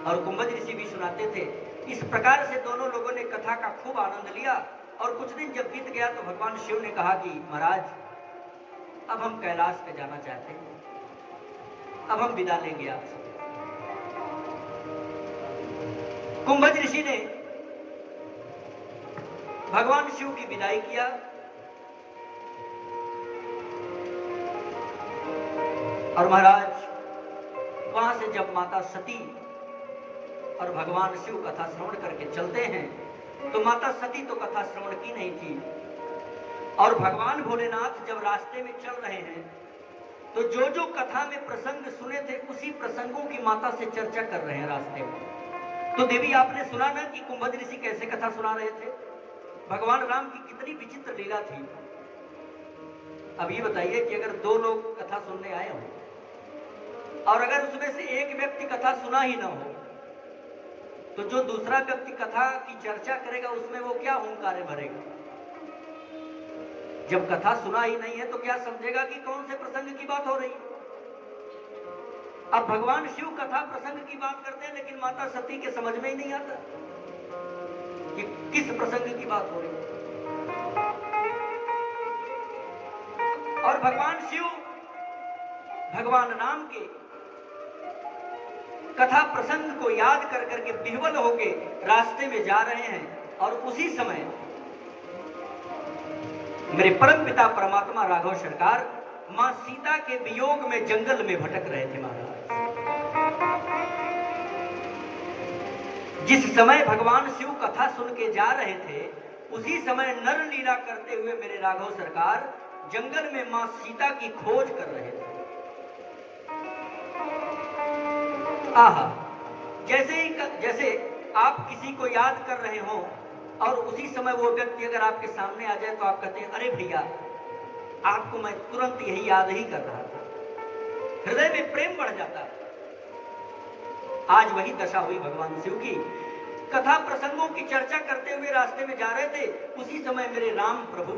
और कुंभज ऋषि भी सुनाते थे। इस प्रकार से दोनों लोगों ने कथा का खूब आनंद लिया। और कुछ दिन जब बीत गया तो भगवान शिव ने कहा कि महाराज, अब हम कैलाश पे जाना चाहते हैं, अब हम विदा लेंगे आपसे। कुंभज ऋषि ने भगवान शिव की विदाई किया। और महाराज, वहां से जब माता सती और भगवान शिव कथा श्रवण करके चलते हैं, तो माता सती तो कथा श्रवण की नहीं थी। और भगवान भोलेनाथ जब रास्ते में चल रहे हैं, तो जो जो कथा में प्रसंग सुने थे, उसी प्रसंगों की माता से चर्चा कर रहे हैं रास्ते में। तो देवी, आपने सुना ना कि कुंभज ऋषि कैसे कथा सुना रहे थे? भगवान राम की कितनी विचित्र लीला थी। अब ये बताइए कि अगर 2 लोग कथा सुनने आए हों और अगर उसमें से एक व्यक्ति कथा सुना ही ना हो, तो जो दूसरा व्यक्ति कथा की चर्चा करेगा उसमें वो क्या हुंकारे भरेगा? जब कथा सुना ही नहीं है तो क्या समझेगा कि कौन से प्रसंग की बात हो रही है? अब भगवान शिव कथा प्रसंग की बात करते हैं, लेकिन माता सती के समझ में ही नहीं आता कि किस प्रसंग की बात हो रही है। और भगवान शिव भगवान राम के कथा प्रसंग को याद कर करके विह्वल होके रास्ते में जा रहे हैं। और उसी समय मेरे परम पिता परमात्मा राघव सरकार मां सीता के वियोग में जंगल में भटक रहे थे। महाराज, जिस समय भगवान शिव कथा सुन के जा रहे थे, उसी समय नर लीला करते हुए मेरे राघव सरकार जंगल में मां सीता की खोज कर रहे थे। आहा, जैसे आप किसी को याद कर रहे हो और उसी समय वो व्यक्ति अगर आपके सामने आ जाए तो आप कहते हैं, अरे भैया, आपको मैं तुरंत यही याद ही कर रहा था। हृदय में प्रेम बढ़ जाता है। आज वही दशा हुई भगवान शिव की। कथा प्रसंगों की चर्चा करते हुए रास्ते में जा रहे थे, उसी समय मेरे राम प्रभु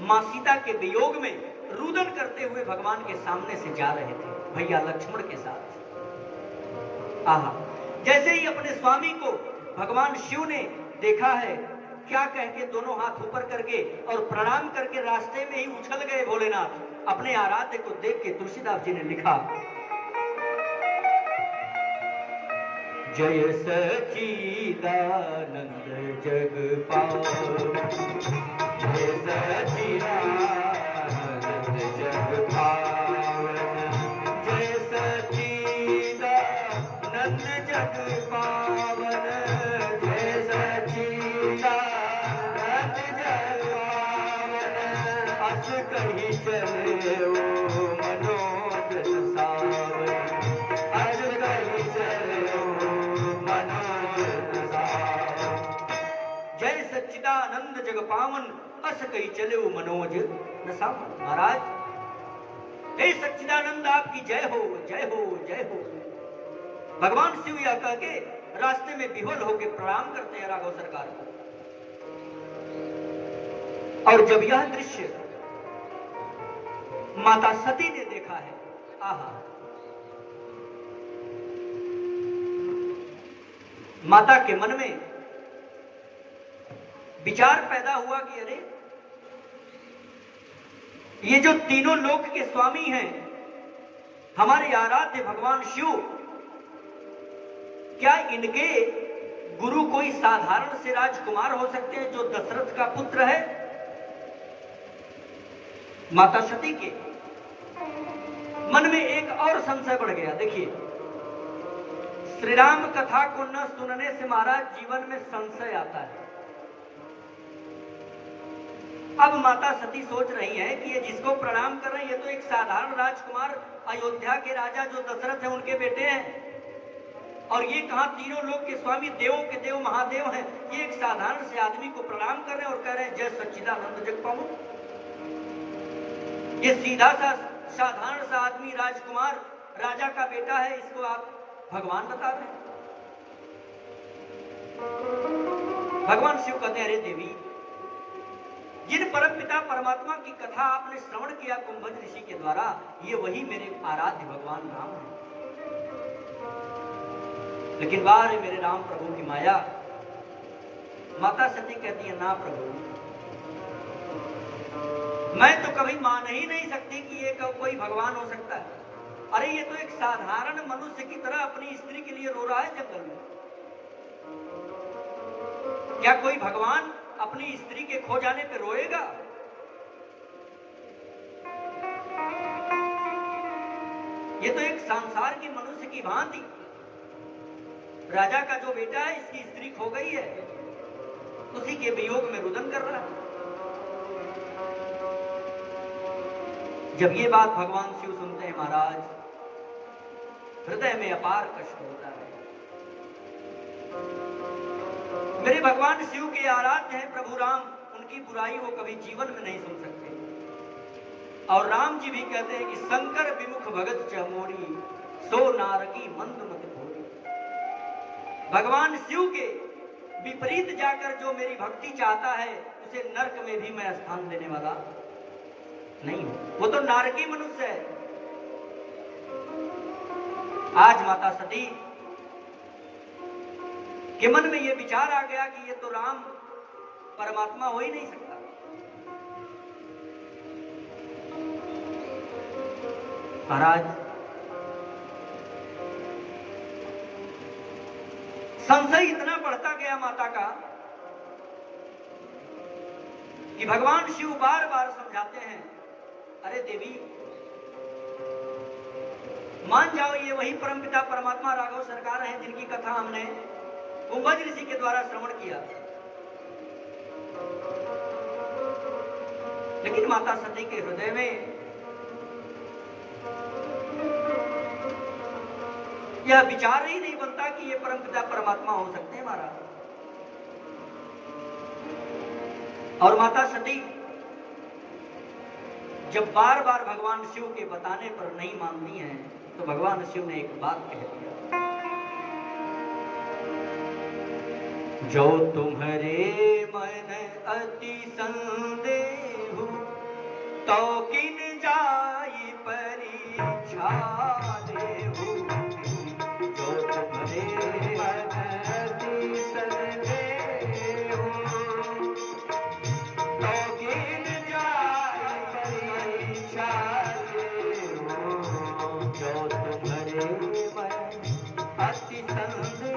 मां सीता के वियोग में रुदन करते हुए भगवान के सामने से जा रहे थे, भैया लक्ष्मण के साथ। आहा, जैसे ही अपने स्वामी को भगवान शिव ने देखा है, क्या कह के दोनों हाथ ऊपर करके और प्रणाम करके रास्ते में ही उछल गए भोलेनाथ। अपने आराध्य को देख के तुलसीदास जी ने लिखा, जय सच्चिदानंद जग पावन, जय सच्चिदानंद जग पावन, जय सच्चिदानंद जग पावन, जय सच्चिदानंद जग पावन। अस कही चले ओ मनोज सावन, अस कही चले ओ मनोज सावन। जय सच्चिदानंद जग पावन, अस कही चले ओ मनोज न सावन। महाराज, हे सच्चिदानंद, आपकी जय हो, जय हो, जय हो। भगवान शिव यह कह के रास्ते में विह्वल होकर प्रणाम करते हैं राघव सरकार को। और जब यह दृश्य माता सती ने देखा है, आहा, माता के मन में विचार पैदा हुआ कि अरे, ये जो तीनों लोक के स्वामी हैं, हमारे आराध्य भगवान शिव, क्या इनके गुरु कोई साधारण से राजकुमार हो सकते हैं जो दशरथ का पुत्र है? माता सती के मन में एक और संशय बढ़ गया। देखिए, श्री राम कथा को न सुनने से महाराज जीवन में संशय आता है। अब माता सती सोच रही है कि ये जिसको प्रणाम कर रहे हैं ये तो एक साधारण राजकुमार, अयोध्या के राजा जो दशरथ है उनके बेटे हैं, और ये कहां तीनों लोग के स्वामी, देवों के देव महादेव हैं, ये एक साधारण से आदमी को प्रणाम कर रहे हैं और कह रहे हैं जय सच्चिदानंद जगपामु। ये सीधा सा साधारण सा आदमी, राजकुमार, राजा का बेटा है, इसको आप भगवान बता रहे हैं। भगवान शिव कहते हैं, अरे देवी, जिन परम पिता परमात्मा की कथा आपने श्रवण किया कुंभज ऋषि के द्वारा, ये वही मेरे आराध्य भगवान राम हैं। लेकिन बाहर है मेरे राम प्रभु की माया। माता सती कहती है, ना प्रभु, मैं तो कभी मान ही नहीं सकती कि ये कोई भगवान हो सकता है। अरे ये तो एक साधारण मनुष्य की तरह अपनी स्त्री के लिए रो रहा है जंगल में। क्या कोई भगवान अपनी स्त्री के खो जाने पे रोएगा? ये तो एक संसार की मनुष्य की भांति, राजा का जो बेटा है इसकी स्त्री खो गई है, उसी के वियोग में रुदन कर रहा है। जब ये बात भगवान शिव सुनते हैं महाराज, हृदय में अपार कष्ट होता है। मेरे भगवान शिव के आराध्य हैं प्रभु राम, उनकी बुराई वो कभी जीवन में नहीं सुन सकते। और राम जी भी कहते हैं कि शंकर विमुख भगत चमोरी, सो नारकी मंद मत भोरी। भगवान शिव के विपरीत जाकर जो मेरी भक्ति चाहता है, उसे नरक में भी मैं स्थान देने वाला नहीं हूं। वो तो नारकी मनुष्य है। आज माता सती के मन में यह विचार आ गया कि ये तो राम परमात्मा हो ही नहीं सकता। महाराज, संशय इतना बढ़ता गया माता का कि भगवान शिव बार बार समझाते हैं, अरे देवी, मान जाओ ये वही परमपिता परमात्मा राघव सरकार हैं जिनकी कथा हमने कुंभज ऋषि के द्वारा श्रवण किया। लेकिन माता सती के हृदय में यह विचार ही नहीं बनता कि ये परमपिता परमात्मा हो सकते हैं महाराज। और माता सती जब बार बार भगवान शिव के बताने पर नहीं मानती हैं, तो भगवान शिव ने एक बात कह दिया, जो तुम्हारे मन अति संदेह, तो किन जाई परीक्षा देहु। जो तुम्हारे मन अति संदेह, तो किन जाई परीक्षा देहु। जो तुम्हारे मन अति संदेह,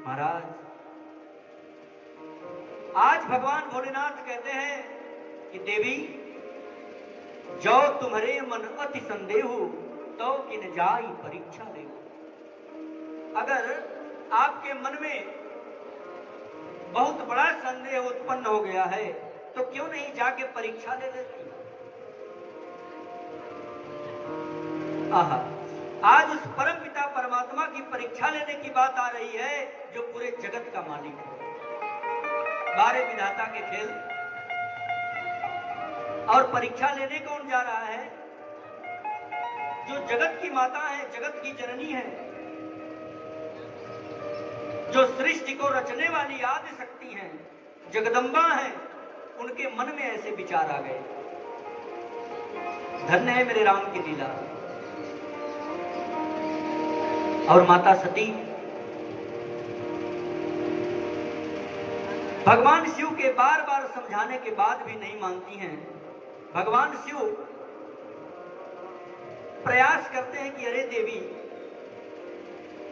महाराज, आज भगवान भोलेनाथ कहते हैं कि देवी, जो तुम्हारे मन अति संदेह, तो किन जाई परीक्षा दे। अगर आपके मन में बहुत बड़ा संदेह उत्पन्न हो गया है, तो क्यों नहीं जाके परीक्षा ले लेती। आहा, आज उस परम पिता परमात्मा की परीक्षा लेने की बात आ रही है, जो पूरे जगत का मालिक है। बारे विधाता के खेल। और परीक्षा लेने कौन जा रहा है? जो जगत की माता है, जगत की जननी है, जो सृष्टि को रचने वाली आदि शक्ति हैं, जगदम्बा हैं, उनके मन में ऐसे विचार आ गए। धन्य है मेरे राम की लीला। और माता सती भगवान शिव के बार बार समझाने के बाद भी नहीं मानती हैं। भगवान शिव प्रयास करते हैं कि अरे देवी,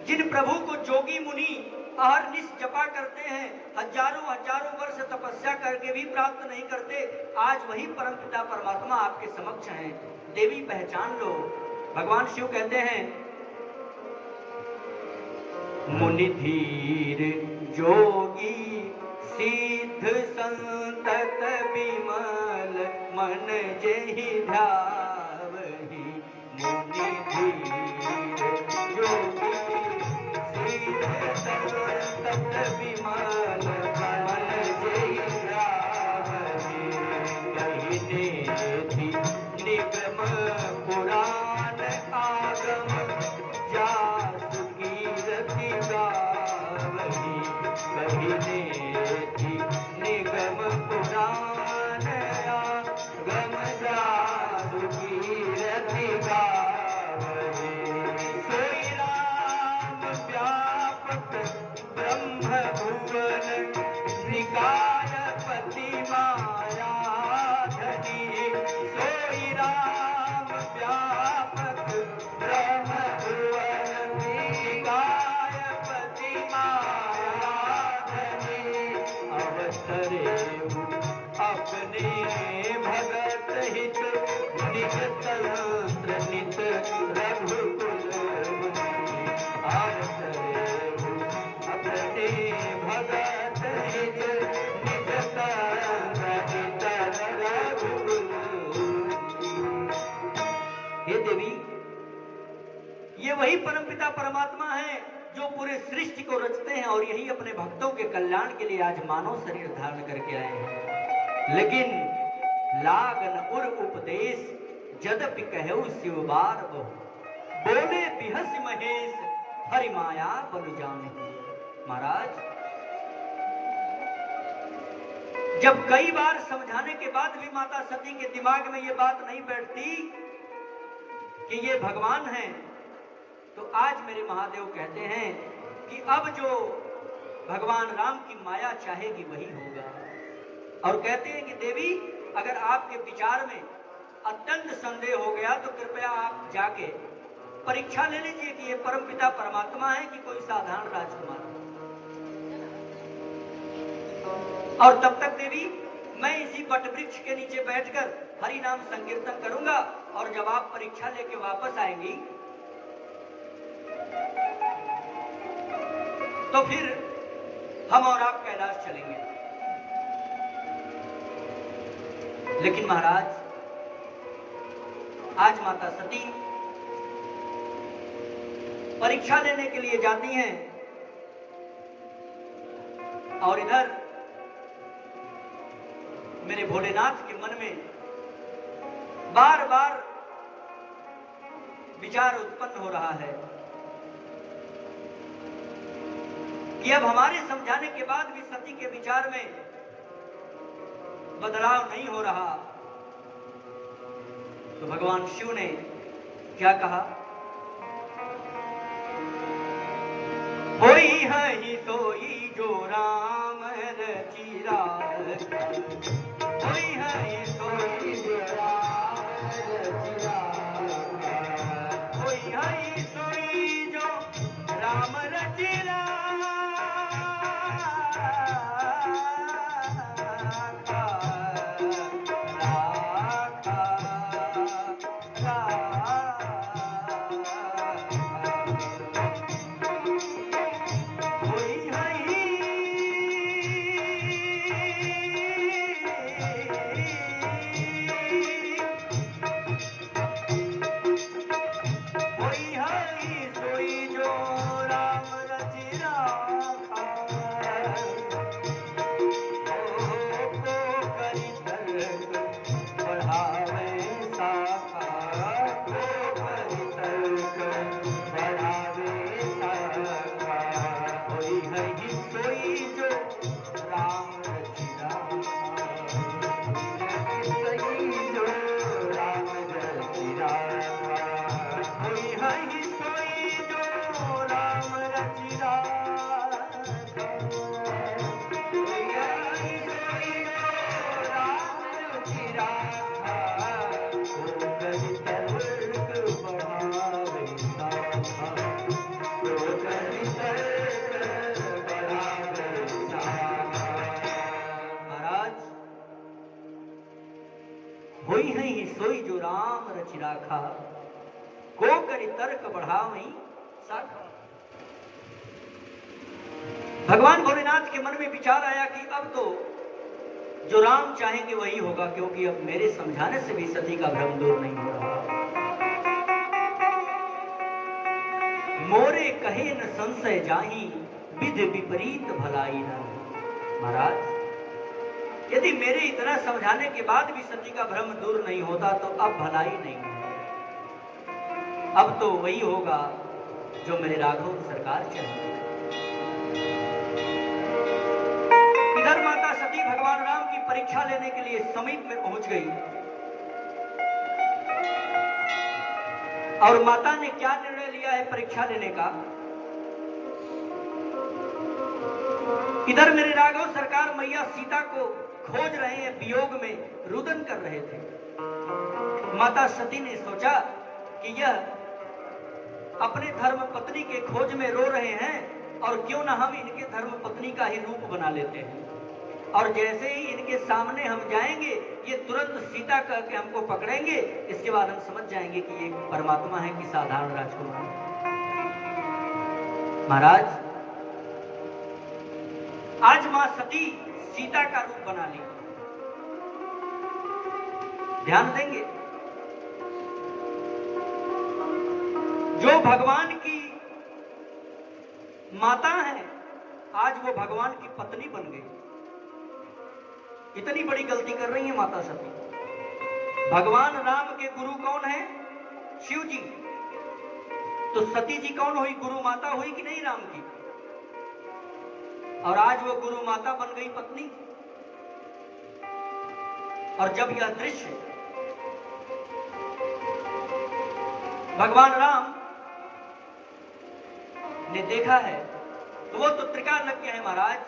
जिन प्रभु को जोगी मुनि अहरनिश जपा करते हैं, हजारों हजारों वर्ष तपस्या करके भी प्राप्त नहीं करते, आज वही परमपिता परमात्मा आपके समक्ष हैं, देवी पहचान लो। भगवान शिव कहते हैं, मुनि धीर जोगी सिद्ध संतत विमल मन जेहि ध्यावहि। मुनि धीर जोगी सिद्ध संतत विमल मन जेहि ध्यावहि। कहिने थी निगम पुराण आगम जासु कीरति गावहि। कहिने थी निगम पुराण आगम जासु कीरति गावहि। सोई राम व्यापक ब्रह्म भुवन निकायपति माया धनी। सोई राम व्यापक ब्रह्म भुवन निकायपति माया धनी। अवतरेउ अपने भगत हित निज तंत्र नित रघुकुल मुनि। अवतरेउ अपने भगत हित निज तंत्र नित रघुकुल। हे देवी, ये वही परमपिता परमात्मा है जो पूरे सृष्टि को रचते हैं और यही अपने भक्तों के कल्याण के लिए आज मानव शरीर धारण करके आए हैं। लेकिन लागन उर उपदेश जदपि कहु शिव बार बहु। बोले बिहस महेश हरि माया बनु जाने। महाराज, जब कई बार समझाने के बाद भी माता सती के दिमाग में ये बात नहीं बैठती कि ये भगवान हैं, तो आज मेरे महादेव कहते हैं कि अब जो भगवान राम की माया चाहेगी वही होगा। और कहते हैं कि देवी, अगर आपके विचार में अत्यंत संदेह हो गया तो कृपया आप जाके परीक्षा ले लीजिए कि ये परमपिता परमात्मा है कि कोई साधारण राजकुमार। और तब तक देवी, मैं इसी वट वृक्ष के नीचे बैठकर हरि नाम संकीर्तन करूंगा, और जब आप परीक्षा लेके वापस आएंगी तो फिर हम और आप कैलाश चलेंगे। लेकिन महाराज, आज माता सती परीक्षा लेने के लिए जाती हैं और इधर मेरे भोलेनाथ के मन में बार बार विचार उत्पन्न हो रहा है कि अब हमारे समझाने के बाद भी सती के विचार में बदलाव नहीं हो रहा। तो भगवान शिव ने क्या कहा? होई है सोई जो राम रचिरा। होई है सोई जो राम रचिरा। होई है सोई जो राम रचिरा। सोई जो राम रचि राखा, को करि तर्क बढ़ावई साखा। भगवान भोलेनाथ के मन में विचार आया कि अब तो जो राम चाहेंगे वही होगा, क्योंकि अब मेरे समझाने से भी सती का भ्रम दूर नहीं हो रहा। मोरे कहे न संशय जाही, विध विपरीत भलाई न। महाराज, यदि मेरे इतना समझाने के बाद भी सती का भ्रम दूर नहीं होता तो अब भलाई नहीं होगी। अब तो वही होगा जो मेरे राघव सरकार चाहिए। इधर माता सती भगवान राम की परीक्षा लेने के लिए समीप में पहुंच गई, और माता ने क्या निर्णय लिया है परीक्षा लेने का। इधर मेरे राघव सरकार मैया सीता को खोज रहे हैं, वियोग में रुदन कर रहे थे। माता सती ने सोचा कि यह अपने धर्म पत्नी के खोज में रो रहे हैं, और क्यों ना हम इनके धर्म पत्नी का ही रूप बना लेते हैं, और जैसे ही इनके सामने हम जाएंगे ये तुरंत सीता कह के हमको पकड़ेंगे। इसके बाद हम समझ जाएंगे कि ये परमात्मा है कि साधारण राजकुमार। महाराज, आज मां सती सीता का रूप बना ली। ध्यान देंगे, जो भगवान की माता है आज वो भगवान की पत्नी बन गई। इतनी बड़ी गलती कर रही है माता सती। भगवान राम के गुरु कौन है? शिव जी। तो सती जी कौन हुई? गुरु माता हुई कि नहीं राम की? और आज वो गुरु माता बन गई पत्नी। और जब यह दृश्य भगवान राम ने देखा है तो वो तो त्रिकालज्ञ है महाराज,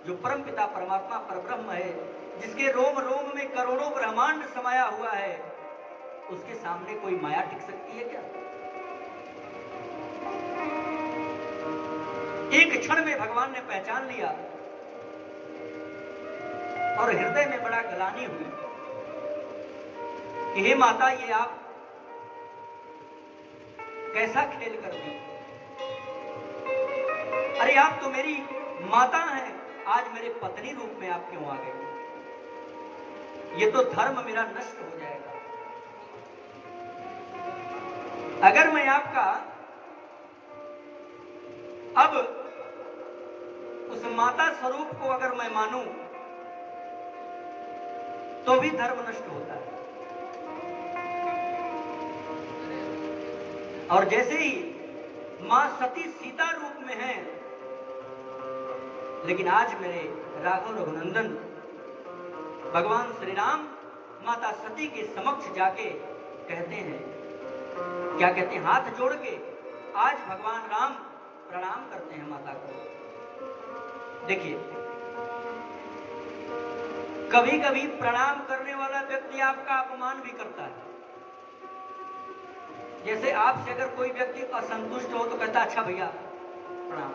जो परम पिता परमात्मा परब्रह्म है, जिसके रोम रोम में करोड़ों ब्रह्मांड समाया हुआ है, उसके सामने कोई माया टिक सकती है क्या? एक क्षण में भगवान ने पहचान लिया और हृदय में बड़ा ग्लानि हुई कि हे माता, ये आप कैसा खेल कर दी? अरे आप तो मेरी माता हैं, आज मेरे पत्नी रूप में आप क्यों आ गए? ये तो धर्म मेरा नष्ट हो जाएगा। अगर मैं आपका अब उस माता स्वरूप को अगर मैं मानूं तो भी धर्म नष्ट होता है। और जैसे ही मां सती सीता रूप में है, लेकिन आज मेरे राघव रघुनंदन भगवान श्री राम माता सती के समक्ष जाके कहते हैं, क्या कहते हैं? हाथ जोड़ के आज भगवान राम प्रणाम करते हैं माता को। देखिए, कभी कभी प्रणाम करने वाला व्यक्ति आपका अपमान भी करता है। जैसे आपसे अगर कोई व्यक्ति असंतुष्ट हो तो कहता अच्छा भैया प्रणाम,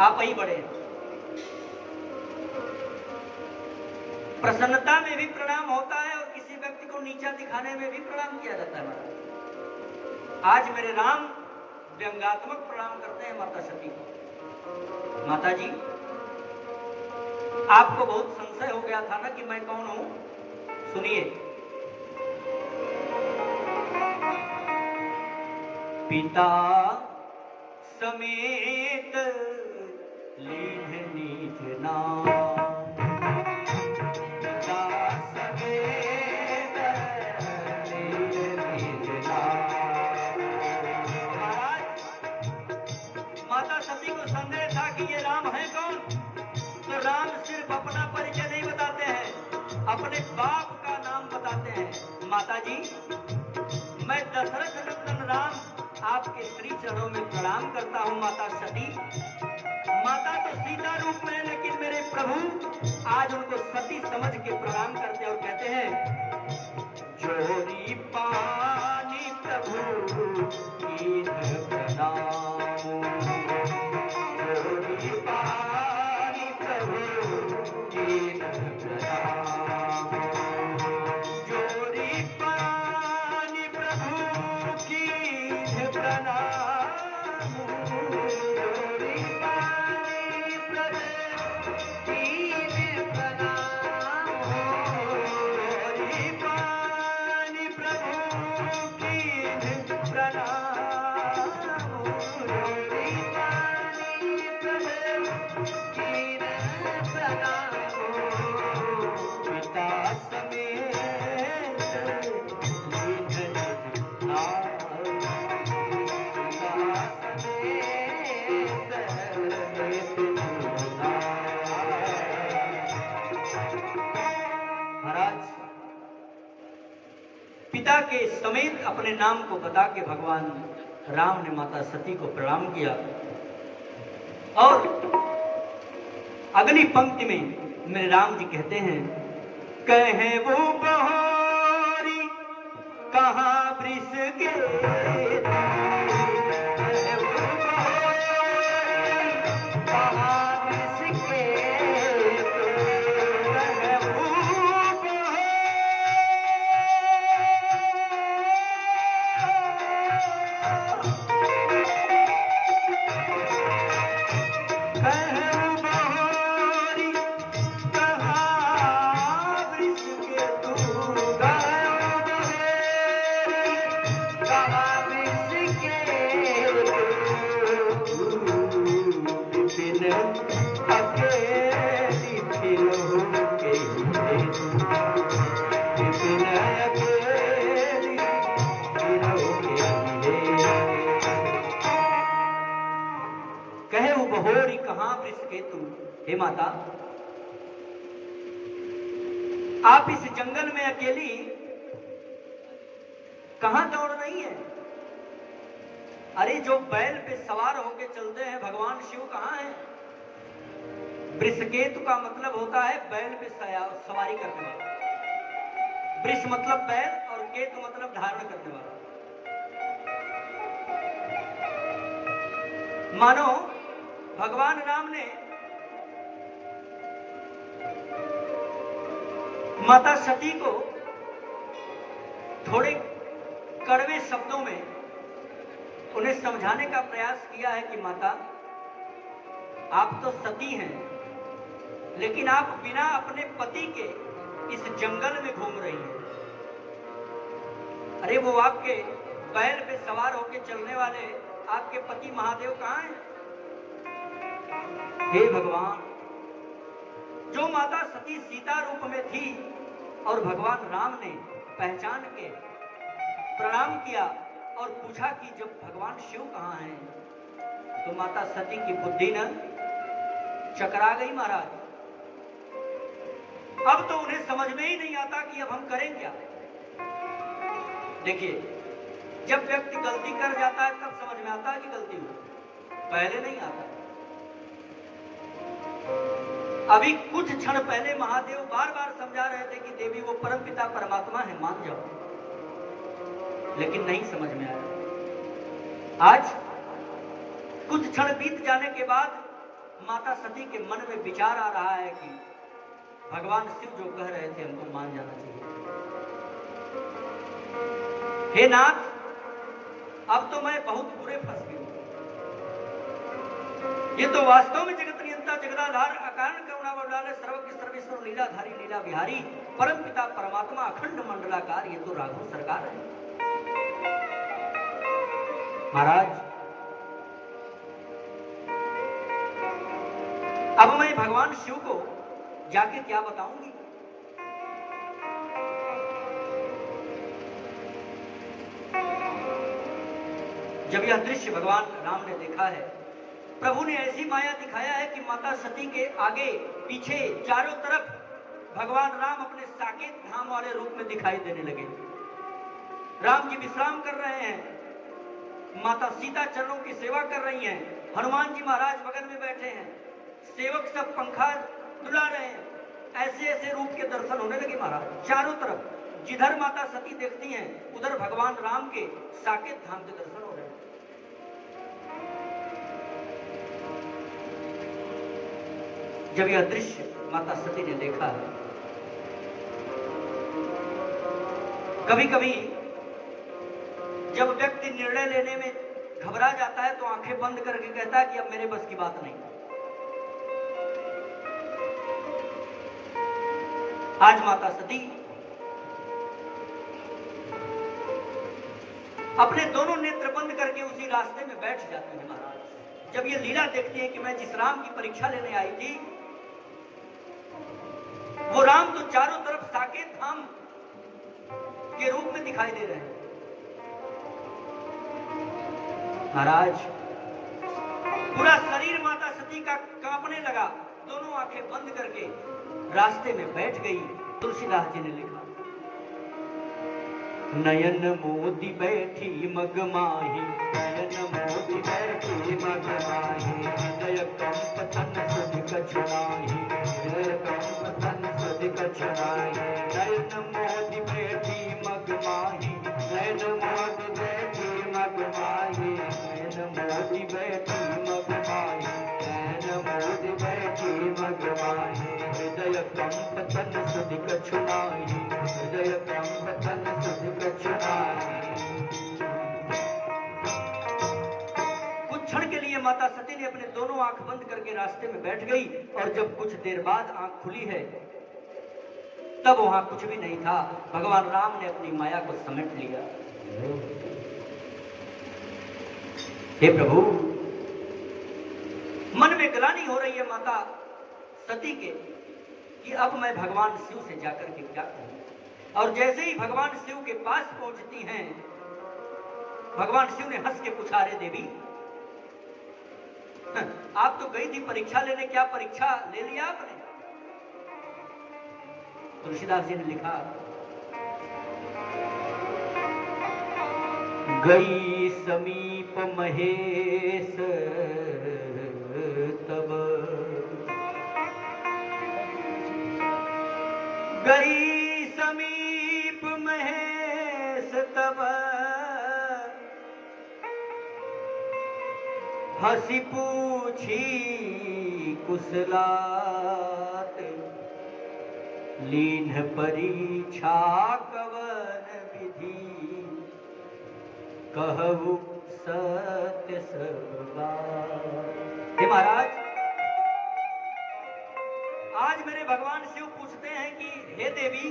आप ही बड़े हैं। प्रसन्नता में भी प्रणाम होता है और किसी व्यक्ति को नीचा दिखाने में भी प्रणाम किया जाता है। आज मेरे राम व्यंगात्मक प्रणाम करते हैं माता सती को। माता जी, आपको बहुत संशय हो गया था ना कि मैं कौन हूं? सुनिए, पिता समेत लीन निज नाम, पिता समेत लीन निज नाम। महाराज, माता सती को संदेह था कि ये राम है कौन? तो राम सिर्फ अपना परिचय नहीं बताते हैं, अपने बाप का नाम बताते हैं। माता जी, मैं दशरथ नंदन राम आपके श्री चरणों में प्रणाम करता हूं। माता सती, माता तो सीता रूप में है, लेकिन मेरे प्रभु आज उनको सती समझ के प्रणाम करते और कहते हैं, जोरी पानी प्रभु कीन प्रणाम, जोरी पानी प्रभु कीन प्रणाम। पिता के समेत अपने नाम को बता के भगवान राम ने माता सती को प्रणाम किया और अगली पंक्ति में मेरे राम जी कहते हैं, कहे वो बहारी कहाँ वृष के हे माता, आप इस जंगल में अकेली कहां दौड़ रही हैं? अरे जो बैल पे सवार होके चलते हैं भगवान शिव कहां हैं? वृषकेतु का मतलब होता है बैल पे सवारी करने वाला। वृष मतलब बैल और केतु मतलब धारण करने वाला। मानो भगवान राम ने माता सती को थोड़े कड़वे शब्दों में उन्हें समझाने का प्रयास किया है कि माता, आप तो सती हैं, लेकिन आप बिना अपने पति के इस जंगल में घूम रही हैं। अरे वो आपके बैल पे सवार होकर चलने वाले आपके पति महादेव कहां हैं? हे भगवान, जो माता सती सीता रूप में थी और भगवान राम ने पहचान के प्रणाम किया और पूछा कि जब भगवान शिव कहां हैं, तो माता सती की बुद्धि न चकरा गई महाराज। अब तो उन्हें समझ में ही नहीं आता कि अब हम करें क्या। देखिए, जब व्यक्ति गलती कर जाता है तब समझ में आता है कि गलती हुई, पहले नहीं आता। अभी कुछ क्षण पहले महादेव बार बार समझा रहे थे कि देवी वो परमपिता परमात्मा है, मान जाओ, लेकिन नहीं समझ में आया। आज कुछ क्षण बीत जाने के बाद माता सती के मन में विचार आ रहा है कि भगवान शिव जो कह रहे थे हमको मान जाना चाहिए। हे नाथ, अब तो मैं बहुत बुरे फंस गई। ये तो वास्तव में जगत नियंता जगदाधार अकारण करुणावतार सर्वज्ञ सर्वेश्वर लीलाधारी लीला बिहारी परम पिता परमात्मा अखंड मंडलाकार, ये तो राघव सरकार है। महाराज, अब मैं भगवान शिव को जाके क्या बताऊंगी? जब यह दृश्य भगवान राम ने देखा है, प्रभु ने ऐसी माया दिखाया है कि माता सती के आगे पीछे चारों तरफ भगवान राम अपने साकेत धाम वाले रूप में दिखाई देने लगे। राम जी विश्राम कर रहे हैं, माता सीता चरणों की सेवा कर रही हैं, हनुमान जी महाराज बगल में बैठे हैं, सेवक सब पंखा डुला रहे हैं। ऐसे ऐसे रूप के दर्शन होने लगे महाराज चारों तरफ। जिधर माता सती देखती हैं उधर भगवान राम के साकेत धाम के दर्शन हो रहे हैं। जब यह दृश्य माता सती ने देखा, कभी कभी जब व्यक्ति निर्णय लेने में घबरा जाता है तो आंखें बंद करके कहता है कि अब मेरे बस की बात नहीं। आज माता सती अपने दोनों नेत्र बंद करके उसी रास्ते में बैठ जाती है महाराज। जब ये लीला देखती है कि मैं जिस राम की परीक्षा लेने आई थी वो राम तो चारों तरफ साकेत धाम के रूप में दिखाई दे रहे हैं। महाराज, पूरा शरीर माता सती का कांपने लगा, दोनों आंखें बंद करके रास्ते में बैठ गई। तुलसीदास जी ने लिखा, नयन मोती बैठी मगमाही, नयन मोती बैठी मगमाही, हृदय कंप तन सुधि कछु नाही, हृदय कंप तन सुधि कछु नाही। नयन मोती बैठी मगमाही, नयन मोती बैठी मगमाही, नयन मोती बैठी मगमाही, नयन मोती बैठी मगमाही, हृदय कंप तन सुधि कछु नाही, हृदय कंप तन सुधि कछु नाही। कुछ क्षण के लिए माता सती ने अपने दोनों आंख बंद करके रास्ते में बैठ गई, और जब कुछ देर बाद आंख खुली है तब वहां कुछ भी नहीं था। भगवान राम ने अपनी माया को समेट लिया। हे प्रभु, मन में ग्लानि हो रही है माता सती के कि अब मैं भगवान शिव से जाकर के क्या कहूं। और जैसे ही भगवान शिव के पास पहुंचती हैं, भगवान शिव ने हंस के पूछा, अरे देवी, आप तो गई थी परीक्षा लेने, क्या परीक्षा ले लिया आपने? तुलसीदास जी ने लिखा, गई समीप महेश तब, गई समीप महेश तब, हंसी पूछी कुशलात, लीन परीक्षा कवन विधि, कहु सत्य सब बात। हे महाराज, आज मेरे भगवान शिव पूछते हैं कि हे देवी,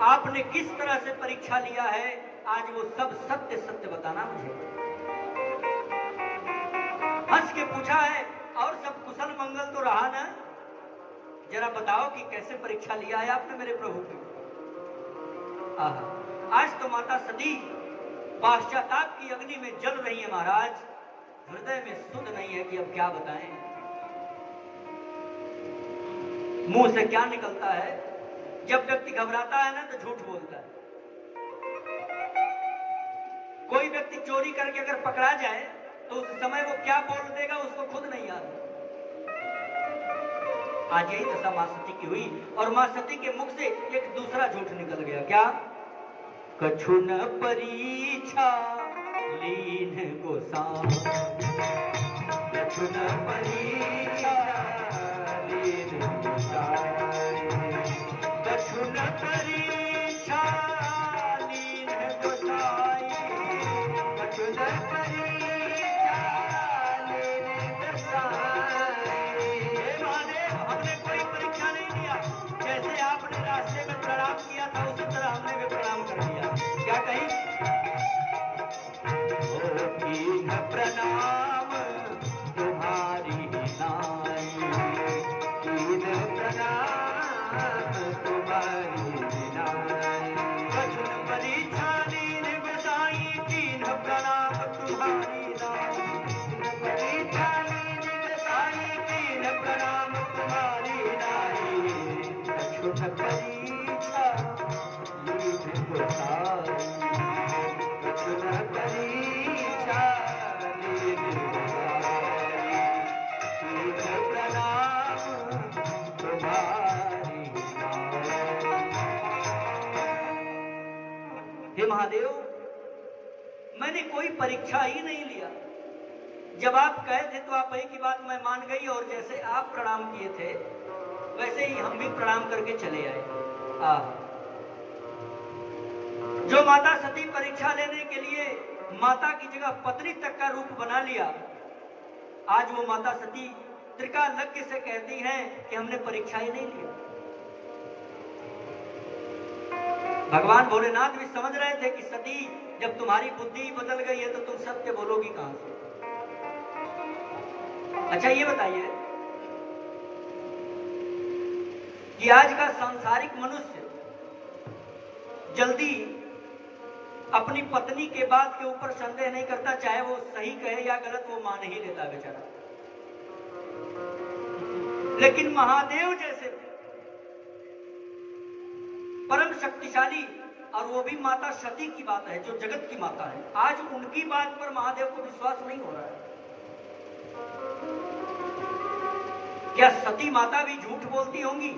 आपने किस तरह से परीक्षा लिया है, आज वो सब सत्य सत्य बताना मुझे। हंस के पूछा है, और सब कुशल मंगल तो रहा ना? जरा बताओ कि कैसे परीक्षा लिया है आपने मेरे प्रभु की। आज तो माता सती पाश्चाताप की अग्नि में जल रही है महाराज, हृदय में सुध नहीं है कि अब क्या बताएं। मुंह से क्या निकलता है? जब व्यक्ति घबराता है ना तो झूठ बोलता है। कोई व्यक्ति चोरी करके अगर पकड़ा जाए तो उस समय वो क्या बोल देगा उसको खुद नहीं याद। आज यही दशा मां सती की हुई, और मां सती के मुख से एक दूसरा झूठ निकल गया। क्या? कछु न परीक्षा लीन गोसाई, कछु न परीक्षा लीन गोसाई, कछु न परीक्षा लीन गोसाई, कछु न परीक्षा लीन गोसाई। हे महादेव, हमने कोई परीक्षा नहीं दिया, जैसे आपने रास्ते में प्रणाम किया था उसी तरह हमने भी प्रणाम कर दिया। क्या कही? प्रणाम तुम्हारी नाई, प्रणाम तुम्हारी नाई, कछु न परीक्षा लीन गोसाई, कीन प्रणाम तुम्हारी नाई, परीक्षा लीन गोसाई, कीन प्रणाम तुम्हारी नाई, कछु न परीक्षा लीन गोसाई, कछु न परीक्षा लीन गोसाई, कीन प्रणाम तुम्हारी नाई। हे महादेव, मैंने कोई परीक्षा ही नहीं लिया। जब आप कहे थे तो आप ही की बात मैं मान गई, और जैसे आप प्रणाम किए थे वैसे ही हम भी प्रणाम करके चले आए। जो माता सती परीक्षा लेने के लिए माता की जगह पत्नी तक का रूप बना लिया, आज वो माता सती त्रिकालज्ञ से कहती हैं कि हमने परीक्षा ही नहीं लिया। भगवान भोलेनाथ भी समझ रहे थे कि सती, जब तुम्हारी बुद्धि बदल गई है तो तुम सत्य बोलोगी कहां से। अच्छा ये बताइए कि आज का सांसारिक मनुष्य जल्दी अपनी पत्नी के बात के ऊपर संदेह नहीं करता, चाहे वो सही कहे या गलत, वो मान ही लेता बेचारा। लेकिन महादेव जैसे परम शक्तिशाली और वो भी माता सती की बात है, जो जगत की माता है। आज उनकी बात पर महादेव को विश्वास नहीं हो रहा है। क्या सती माता भी झूठ बोलती होंगी?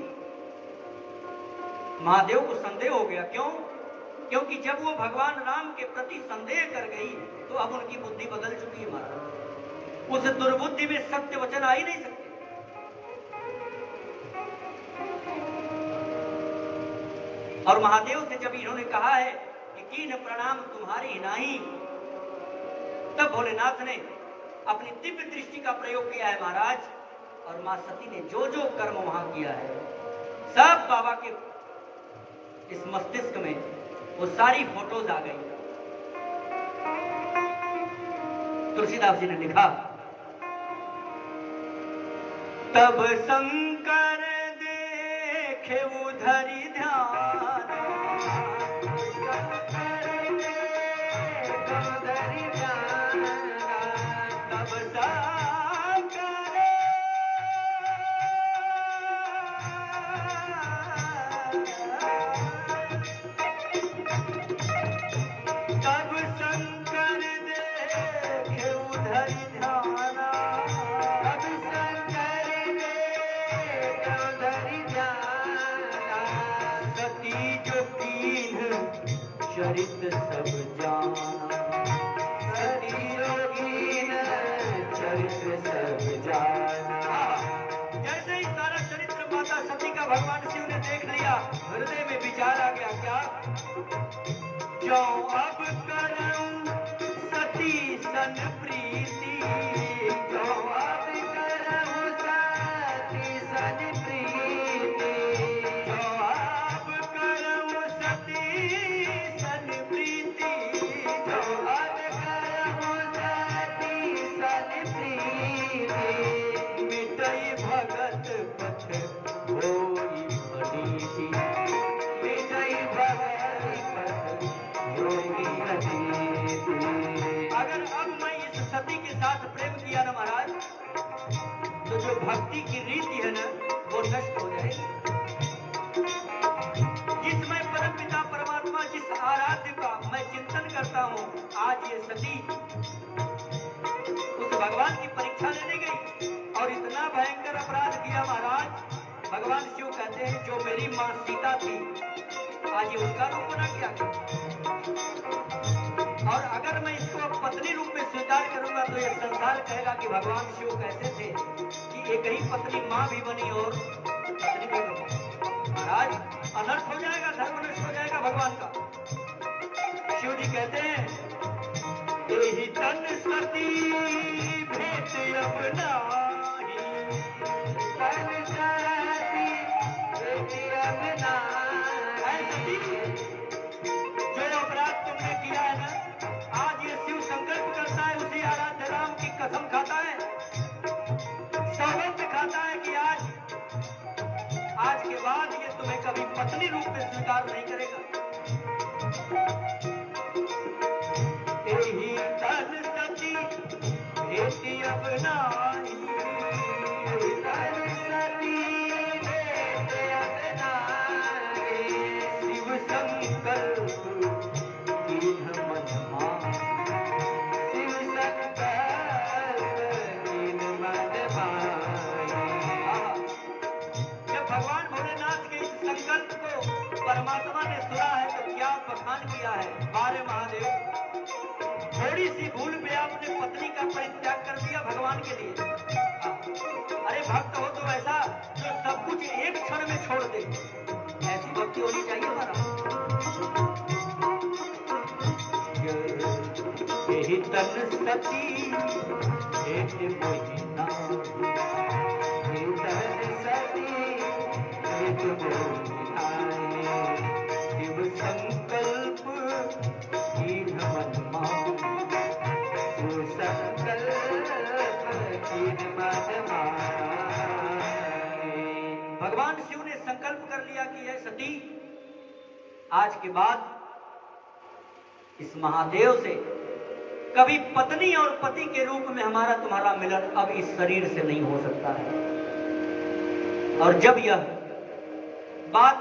महादेव को संदेह हो गया। क्यों? क्योंकजब वो भगवान राम के प्रति संदेह कर गई तो अब उनकी बुद्धि बदल चुकी है महाराज। उस दुर्बुद्धि में सत्य वचन आ ही नहीं सकते। और महादेव से जब इन्होंने कहा है कि कीन प्रणाम तुम्हारी नाही, तब भोलेनाथ ने अपनी दिव्य दृष्टि का प्रयोग किया है महाराज। और मां सती ने जो जो कर्म वहां किया है सब बाबा के इस मस्तिष्क में वो सारी फोटोज आ गई। तुलसीदास जी ने लिखा, तब शंकर देखे उधरी ध्यान, तब चरित सब जाना, चरित सब जाना। जैसे ही सारा चरित्र माता सती का भगवान शिव ने देख लिया, हृदय में विचार आ गया। क्या? जो अब करऊं सती सन प्रीति, जो अब करऊं सती सन प्रीति, जो अब करऊं सती सन प्रीति, जो अब करऊं सती सन प्रीति, मिटई भगत पथ होई अनीति, मिटई भगत पथ होई अनीति। अगर अब मैं इस सती के साथ प्रेम किया ना महाराज, तो जो भक्ति की रीति है ना वो नष्ट हो जाएगी। जिसमें परमपिता परमात्मा जिस आराध्य का मैं चिंतन करता हूँ, आज ये सती उस भगवान की परीक्षा लेने गई और इतना भयंकर अपराध किया महाराज। भगवान शिव कहते हैं जो मेरी मां सीता थी आज ये उनका रूप बना किया। और अगर मैं इसको पत्नी रूप में स्वीकार करूंगा तो ये संसार कहेगा कि भगवान शिव कैसे थे कि एक ही पत्नी मां भी बनी और पत्नी भी बनी। महाराज अनर्थ हो जाएगा, धर्म नष्ट हो जाएगा भगवान का। शिव जी कहते हैं, यही तन सती भेंट अब नाही, तन सती भेंट अब नाही। जो अपराध तुमने किया है ना, आज ये शिव संकल्प करता है, उसी आराध्य राम की कसम खाता है, सौगंध खाता है कि आज के बाद ये तुम्हें कभी पत्नी रूप में स्वीकार नहीं करेगा। यही तन सती भेंट अब नाही, तन सती भेंट अब नाही, शिव संकल्प कीन्ह मन माहि, शिव संकल्प कीन्ह मन माहि। जब भगवान भोलेनाथ के इस संकल्प को परमात्मा ने सुना है तो क्या बखान किया है। हमारे महादेव, थोड़ी सी भूल पे आपने पत्नी का परित्याग कर दिया भगवान के लिए। अरे भक्त हो तो ऐसा जो सब कुछ एक क्षण में छोड़ दे, ऐसी भक्ति होनी चाहिए हमारा। यही तन सती भेंट मोहि नाही, यही तन सती भेंट मोहि नाही, शिव संकल्प कीन्ह मन माहि, शिव संकल्प कीन्ह मन माहि। भगवान शिव ने संकल्प कर लिया कि यह सती आज के बाद इस महादेव से कभी पत्नी और पति के रूप में हमारा तुम्हारा मिलन अब इस शरीर से नहीं हो सकता है। और जब यह बात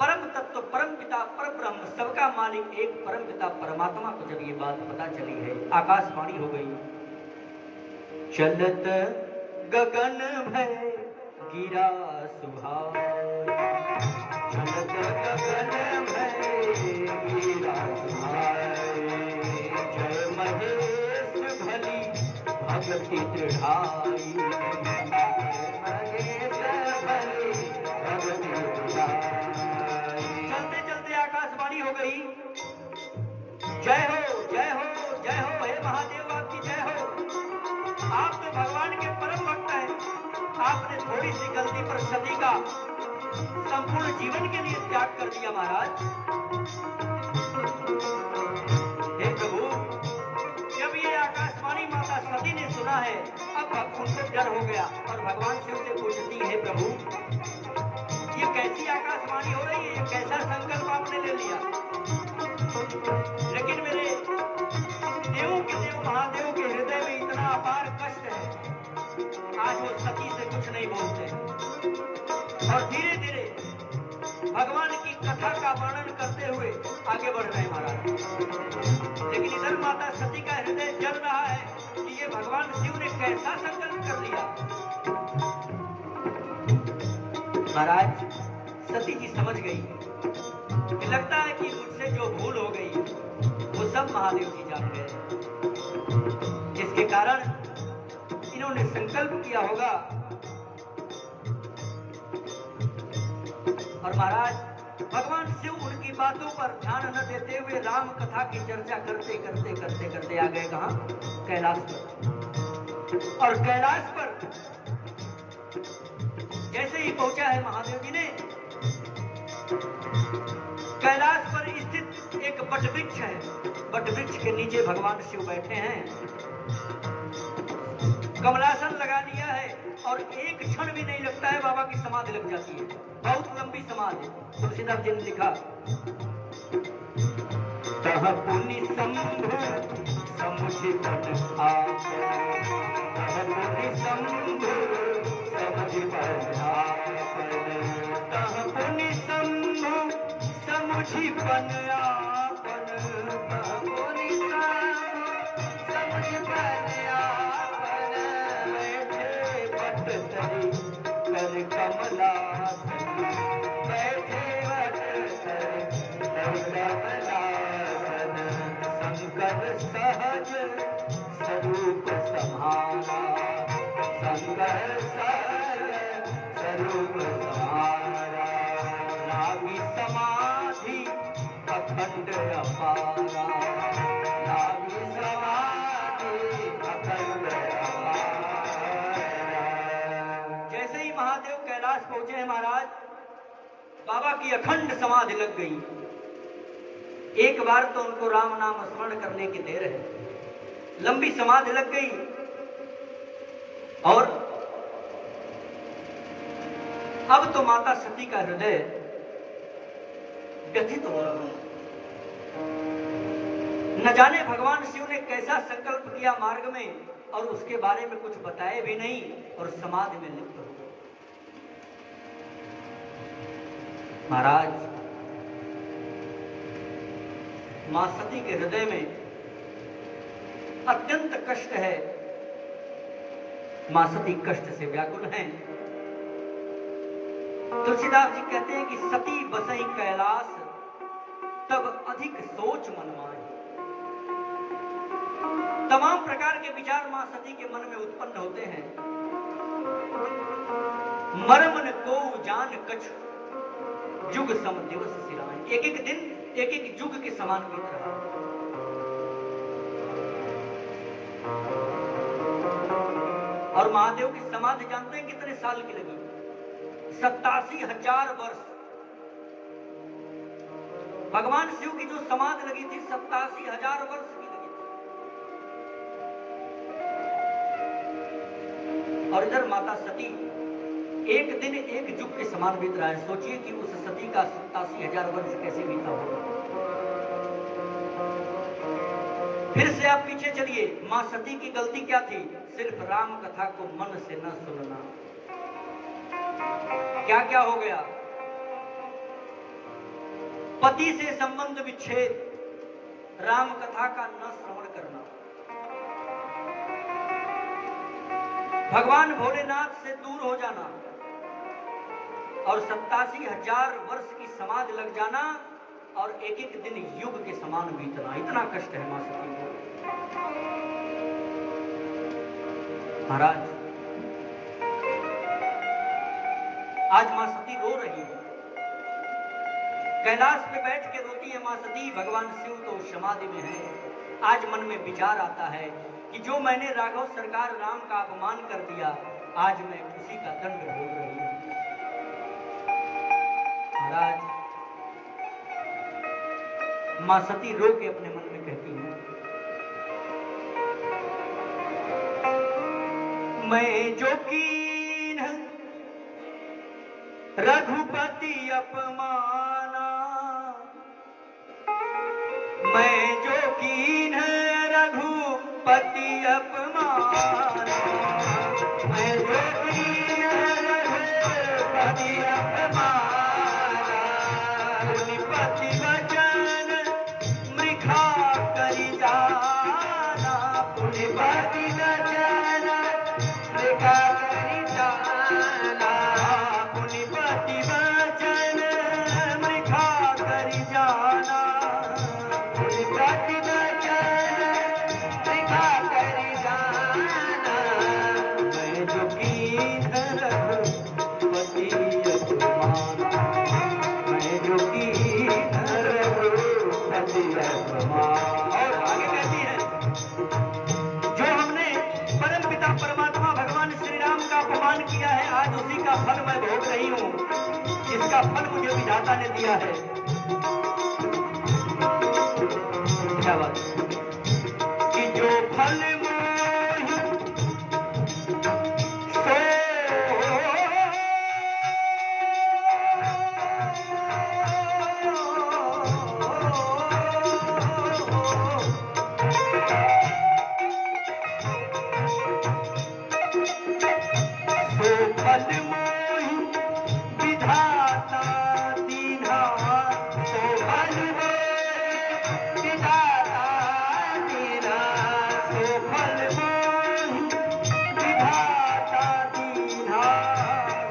परम तत्व परम पिता परब्रह्म सबका मालिक एक परम पिता परमात्मा को जब ये बात पता चली है, आकाशवाणी हो गई, चलत गगन भय गिरा सुभाष, चलत गगन भय गिरा सुभाष, जय महेश भली भगति दृढ़ाई, चलते चलते आकाशवाणी हो गई, जय हो जय हो जय हो, हे महादेव आपकी जय हो। आप तो भगवान के परम भक्त हैं, आपने थोड़ी सी गलती पर सती का संपूर्ण जीवन के लिए त्याग कर दिया महाराज। हे प्रभु, जब ये आकाशवाणी माता सती ने सुना है, अब उनको डर हो गया और भगवान शिव से पूछती है, प्रभु ये कैसी आकाशवाणी हो रही है, ये कैसा संकल्प आपने ले लिया। लेकिन मेरे देवों के देव महादेव के हृदय में इतना अपार कष्ट है, आज वो सती से कुछ नहीं बोलते और धीरे धीरे भगवान की कथा का वर्णन करते हुए आगे बढ़ रहे महाराज। लेकिन इधर माता सती का हृदय जल रहा है कि ये भगवान शिव ने कैसा संकल्प कर लिया। महाराज सती जी समझ गई कि लगता है कि मुझसे जो भूल हो गई वो सब महादेव जी जान गए, जिसके कारण इन्होंने संकल्प किया होगा। और महाराज भगवान शिव उनकी बातों पर ध्यान न देते हुए राम कथा की चर्चा करते करते करते करते आ गए कहां? कैलाश पर। और कैलाश पर जैसे ही पहुंचा है महादेव जी ने, कैलाश पर स्थित एक वटवृक्ष है, वटवृक्ष के नीचे भगवान शिव बैठे हैं, कमलासन लगा लिया है और एक क्षण भी नहीं लगता है बाबा की समाधि लग जाती है। बहुत लंबी समाधि। तुलसीदास जी ने लिखा, तह पुनि शंभु समुझिपन आप, तह पुनि शंभु समुझिपन आप, तह पुनि शंभु समुझिपन आपन, तह पुनि शंभु समुझिपन आपन, बैठे पट तरी कर कमलासन, बैठे पट तरी कर कमलासन, शंकर सहज स्वरूप सम्हारा, शंकर सहज स्वरूप सम्हारा, लागी समाधि अखंड अपारा, लागी समाधि अखंड अपारा। जैसे ही महादेव कैलाश पहुंचे हैं महाराज, बाबा की अखंड समाधि लग गई। एक बार तो उनको राम नाम स्मरण करने की देर है, लंबी समाधि लग गई और अब तो माता सती का हृदय व्यथित हो रहा है। न जाने भगवान शिव ने कैसा संकल्प किया मार्ग में और उसके बारे में कुछ बताए भी नहीं और समाधि में लिप्त हो गए। महाराज मां सती के हृदय में अत्यंत कष्ट है, मां सती कष्ट से व्याकुल हैं। तुलसीदास जी कहते हैं कि सती बसई कैलाश तब अधिक सोच मनवाई। तमाम प्रकार के विचार मां सती के मन में उत्पन्न होते हैं। मरमन को जान कछु जुग सम दिवस सिराए, एक एक दिन एक एक युग के समान बीत रहा। और महादेव की समाधि जानते हैं कितने साल की लगी? 87,000 वर्ष। भगवान शिव की जो समाधि लगी थी 87,000 वर्ष की लगी थी। और इधर माता सती एक दिन एक युग के समान बीत रहा है। सोचिए कि उस सती का 87,000 वर्ष कैसे बीता होगा। फिर से आप पीछे चलिए, मां सती की गलती क्या थी? सिर्फ राम कथा को मन से न सुनना। क्या क्या हो गया? पति से संबंध विच्छेद, राम कथा का न श्रवण करना, भगवान भोलेनाथ से दूर हो जाना और 87,000 वर्ष की समाधि लग जाना और एक एक दिन युग के समान बीतना, इतना कष्ट है मां सती को। महाराज, आज मां सती रो रही है, कैलाश पे बैठ के रोती है मां सती। भगवान शिव तो समाधि में है। आज मन में विचार आता है कि जो मैंने राघव सरकार राम का अपमान कर दिया, आज मैं उसी का दंड भोग रही हूं। महाराज, मां सती रो के अपने मन में कहती है, मैं जो कीन रघुपति अपमाना, मैं जो कीन रघुपति अपमाना, मैं जो कीन रघुपति अपमाना, निपति वचन मृखा करि जाना, पुनिपति वचन मृखा करि जाना, पुनिपति वचन मृखा करि जाना, पुनिपति वचन मृखा करि जाना, मैं जो कीन रघुपति अपमाना, मैं जो कीन रघुपति अपमाना। और आगे कहती है, जो हमने परमपिता परमात्मा भगवान श्री राम का अपमान किया है, आज उसी का फल मैं भोग रही हूं, जिसका फल मुझे विधाता ने दिया है। क्या बात कि जो फल मोहि सो फल मोहि विधाता दीन्हा, सो फल मोहि विधाता दीन्हा, सो फल मोहि विधाता दीन्हा,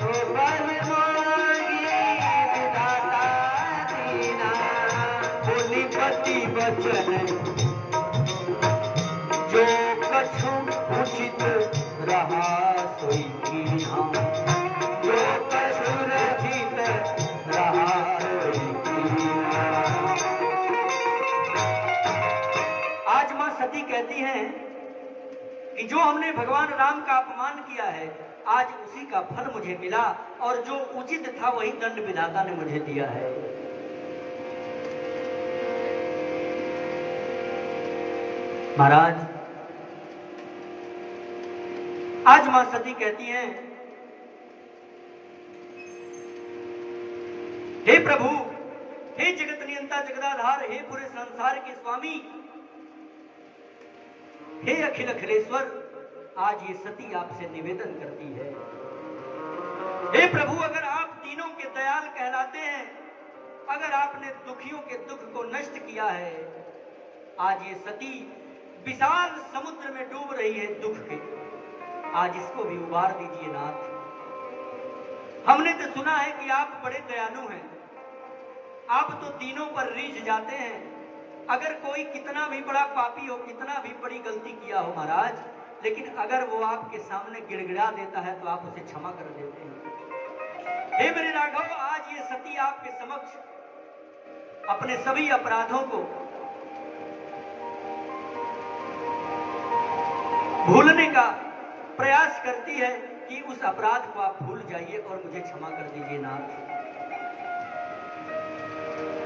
सो फल मोहि विधाता दीन्हा, पुनिपति वचन जो कछु उचित रहा सोई कीन्हा, जो कछु रचित रहा सोई कीन्हा। आज मां सती कहती हैं कि जो हमने भगवान राम का अपमान किया है, आज उसी का फल मुझे मिला और जो उचित था वही दंड विधाता ने मुझे दिया है। महाराज, आज मां सती कहती हैं, हे प्रभु, हे जगत नियंता जगदाधार, हे पूरे संसार के स्वामी, हे अखिल अखिलेश्वर, आज ये सती आपसे निवेदन करती है, हे प्रभु, अगर आप तीनों के दयाल कहलाते हैं, अगर आपने दुखियों के दुख को नष्ट किया है, आज ये सती विशाल समुद्र में डूब रही है दुख के, आज इसको भी उबार दीजिए नाथ। हमने तो सुना है कि आप बड़े दयालु हैं, आप तो दीनों पर रीझ जाते हैं। अगर कोई कितना भी बड़ा पापी हो, कितना भी बड़ी गलती किया हो महाराज, लेकिन अगर वो आपके सामने गिड़गिड़ा देता है तो आप उसे क्षमा कर देते हैं। हे मेरे राघव, आज ये सती आपके समक्ष अपने सभी अपराधों को भूलने का प्रयास करती है कि उस अपराध को आप भूल जाइए और मुझे क्षमा कर दीजिए नाथ।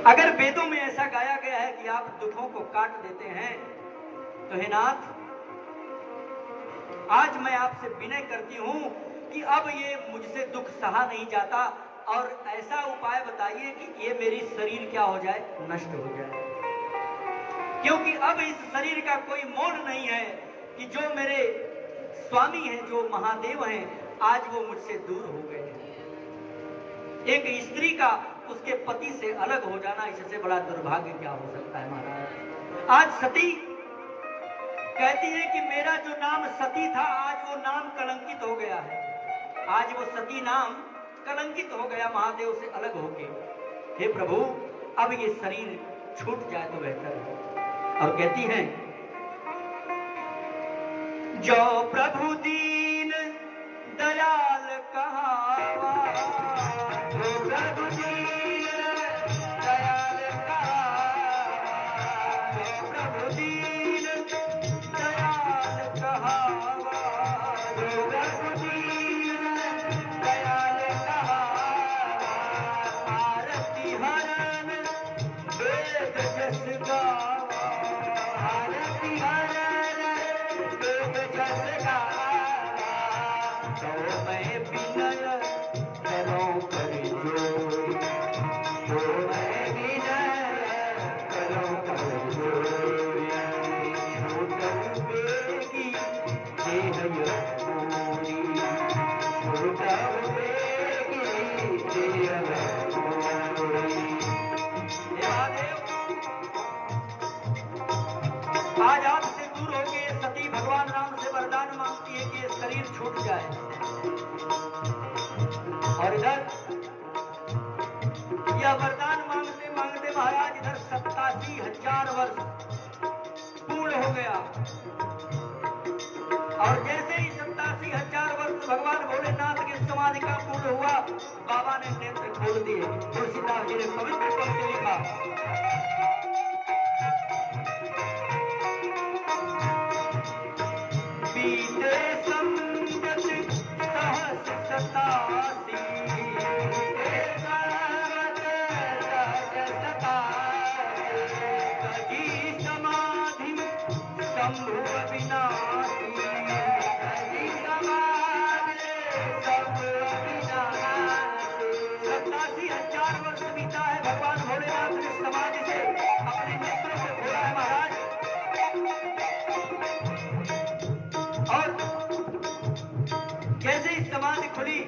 अगर वेदों में ऐसा गाया गया है कि आप दुखों को काट देते हैं, तो हे नाथ, आज मैं आपसे विनय करती हूं कि अब ये मुझसे दुख सहा नहीं जाता और ऐसा उपाय बताइए कि ये मेरी शरीर क्या हो जाए, नष्ट हो जाए, क्योंकि अब इस शरीर का कोई मोल नहीं है कि जो मेरे स्वामी हैं, जो महादेव हैं, आज वो मुझसे दूर हो गए हैं। एक स्त्री का उसके पति से अलग हो जाना, इससे बड़ा दुर्भाग्य क्या हो सकता है महाराज। आज सती कहती है कि मेरा जो नाम सती था आज वो नाम कलंकित हो गया है, आज वो सती नाम कलंकित हो गया महादेव से अलग होके। हे प्रभु अब ये शरीर छूट जाए तो बेहतर है। और कहती हैं जो प्रभु दीन दयाल कहावा, जो प्रभु दीन दयाल कहावा, जो प्रभु दीन दयाल कहावा, जो प्रभु दीन दयाल कहावा, आरती हरन वेद जस गावा, आरती हरन वेद जस गावा, तो मैं विनय करूं कर जोड़ी, तो मैं विनय करूं कर जोड़ी, छूटल बेगी देह मोरी, छूटल बेगी देह मोरी। आज आपसे दूर होके सती भगवान राम से वरदान मांगती है कि ये शरीर छूट जाए। और इधर यह वरदान मांगते मांगते महाराज इधर 87,000 वर्ष पूर्ण हो गया। और जैसे ही 87,000 वर्ष भगवान भोलेनाथ की समाधि का पूर्ण हुआ, बाबा ने नेत्र खोल दिए। तुलसीदास जी ने पवित्र पंक्ति लिखा, बीते संवत सहस 87, बीते संवत सहस 87, कजी समाधि शंभु अविनाशी, कजी समाधि शंभु अविनाशी। 87,000 वर्ष बीता है, भगवान भोलेनाथ ने समाधि से अपने नेत्रों से खोला है महाराज। और जैसे ही समाधि खुली,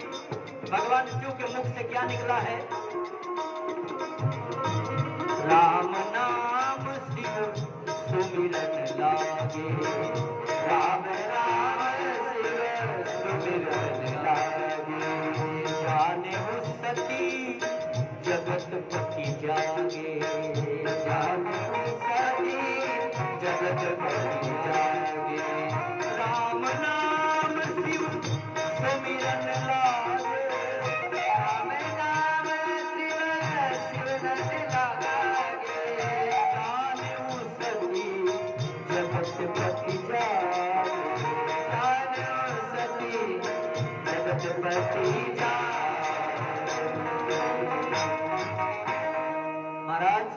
भगवान शिव के मुख से क्या निकला है, राम नाम शिव सुमिरन लागे, राम नाम शिव सुमिरन लागे, जाने हो सती जगत पति जागे, जाने हो सती जगत पति जागे, राम नाम शिव सुमिरन लागे, राम नाम शिव सुमिरन लागे, जाने हो सती जगत पति जागे, जाने हो सती जगत पति जागे। महाराज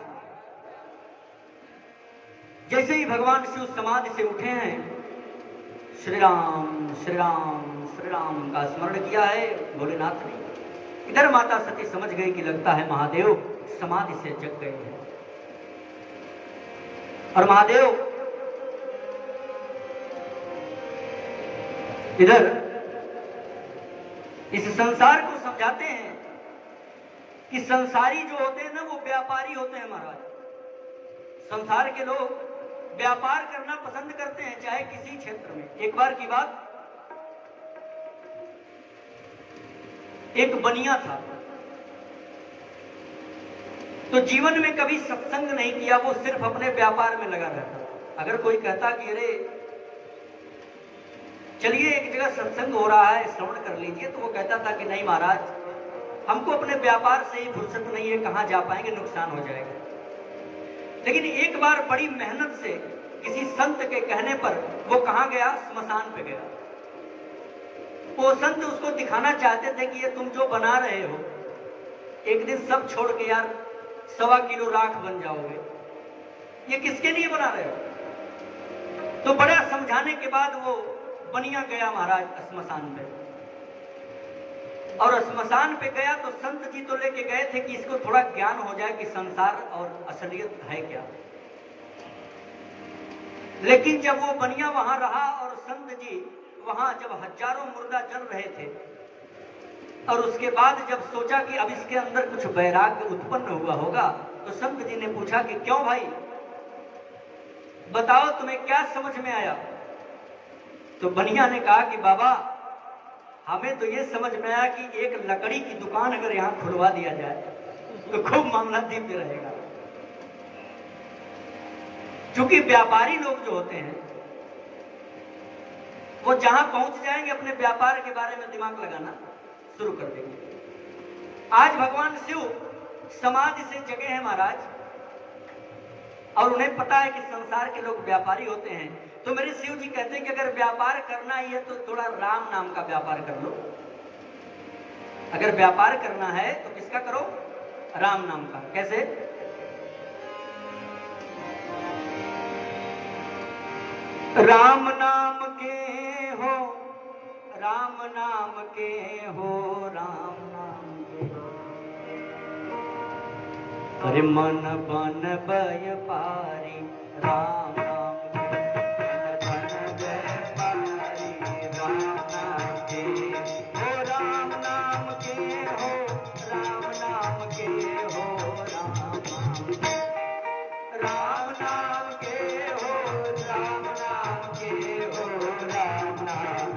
जैसे ही भगवान शिव समाधि से उठे हैं, श्री राम श्री राम श्री राम का स्मरण किया है भोलेनाथ ने। इधर माता सती समझ गई कि लगता है महादेव समाधि से जग गए हैं। और महादेव इधर इस संसार को समझाते हैं कि संसारी जो होते हैं ना वो व्यापारी होते हैं महाराज। संसार के लोग व्यापार करना पसंद करते हैं, चाहे किसी क्षेत्र में। एक बार की बात, एक बनिया था, तो जीवन में कभी सत्संग नहीं किया, वो सिर्फ अपने व्यापार में लगा रहता। अगर कोई कहता कि अरे चलिए एक जगह सत्संग हो रहा है, श्रवण कर लीजिए, तो वो कहता था कि नहीं महाराज, हमको अपने व्यापार से ही फुर्सत नहीं है, कहां जा पाएंगे, नुकसान हो जाएगा। लेकिन एक बार बड़ी मेहनत से किसी संत के कहने पर वो कहां गया, स्मशान पे गया। वो संत उसको दिखाना चाहते थे कि ये तुम जो बना रहे हो, एक दिन सब छोड़ के यार 1.25 किलो राख बन जाओगे, ये किसके लिए बना रहे हो। तो बड़ा समझाने के बाद वो बनिया गया महाराज स्मशान पे। और स्मशान पे गया तो संत जी तो लेके गए थे कि इसको थोड़ा ज्ञान हो जाए कि संसार और असलियत है क्या। लेकिन जब वो बनिया वहां रहा और संत जी वहां जब हजारों मुर्दा जल रहे थे, और उसके बाद जब सोचा कि अब इसके अंदर कुछ वैराग्य उत्पन्न हुआ होगा, तो संत जी ने पूछा कि क्यों भाई, बताओ तुम्हें क्या समझ में आया। तो बनिया ने कहा कि बाबा, हमें तो ये समझ में आया कि एक लकड़ी की दुकान अगर यहां खुलवा दिया जाए तो खूब मामला दिव्य रहेगा। क्योंकि व्यापारी लोग जो होते हैं वो जहां पहुंच जाएंगे अपने व्यापार के बारे में दिमाग लगाना शुरू कर देंगे। आज भगवान शिव समाधि से जगे हैं महाराज, और उन्हें पता है कि संसार के लोग व्यापारी होते हैं। तो मेरे शिव जी कहते हैं कि अगर व्यापार करना ही है तो थोड़ा राम नाम का व्यापार कर लो। अगर व्यापार करना है तो किसका करो? राम नाम का। कैसे? राम नाम के हो, राम नाम के हो, राम नाम के हो, अरे मन बन भय पारी, राम नाम के हो, राम नाम के हो, राम नाम के हो, राम नाम के, राम नाम के हो, राम नाम के हो, राम नाम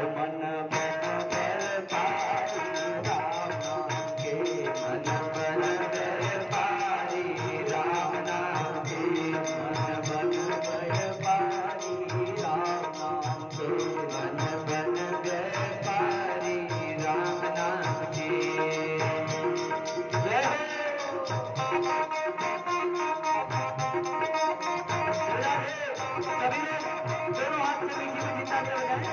मन बन भय पारी, राम नाम के मन बन भय पारी, राम नाम के मन बन भय पारी, राम नाम के मन बन भय पारी, राम नाम के। जय सभी लोग दोनों हाथ से मीठी मीठी तालियां बजाएं।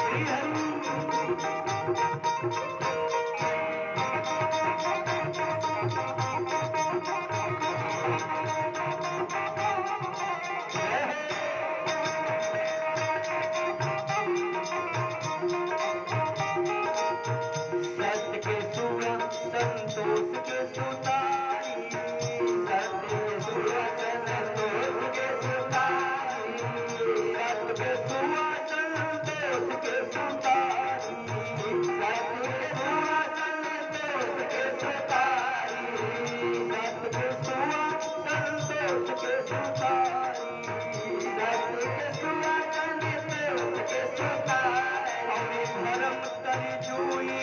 श्री हरि। सत्य के सुर संतोष के सुतारी, सत्य के सुर संतोष के सुतारी, सत्य के सुर संतोष के सुतारी, सत्य के सुर संतोष के सुतारी, सत्य के सुर संतोष के सुतारी, सत्य के सुर संतोष के सुतारी, धर्म तरी जुई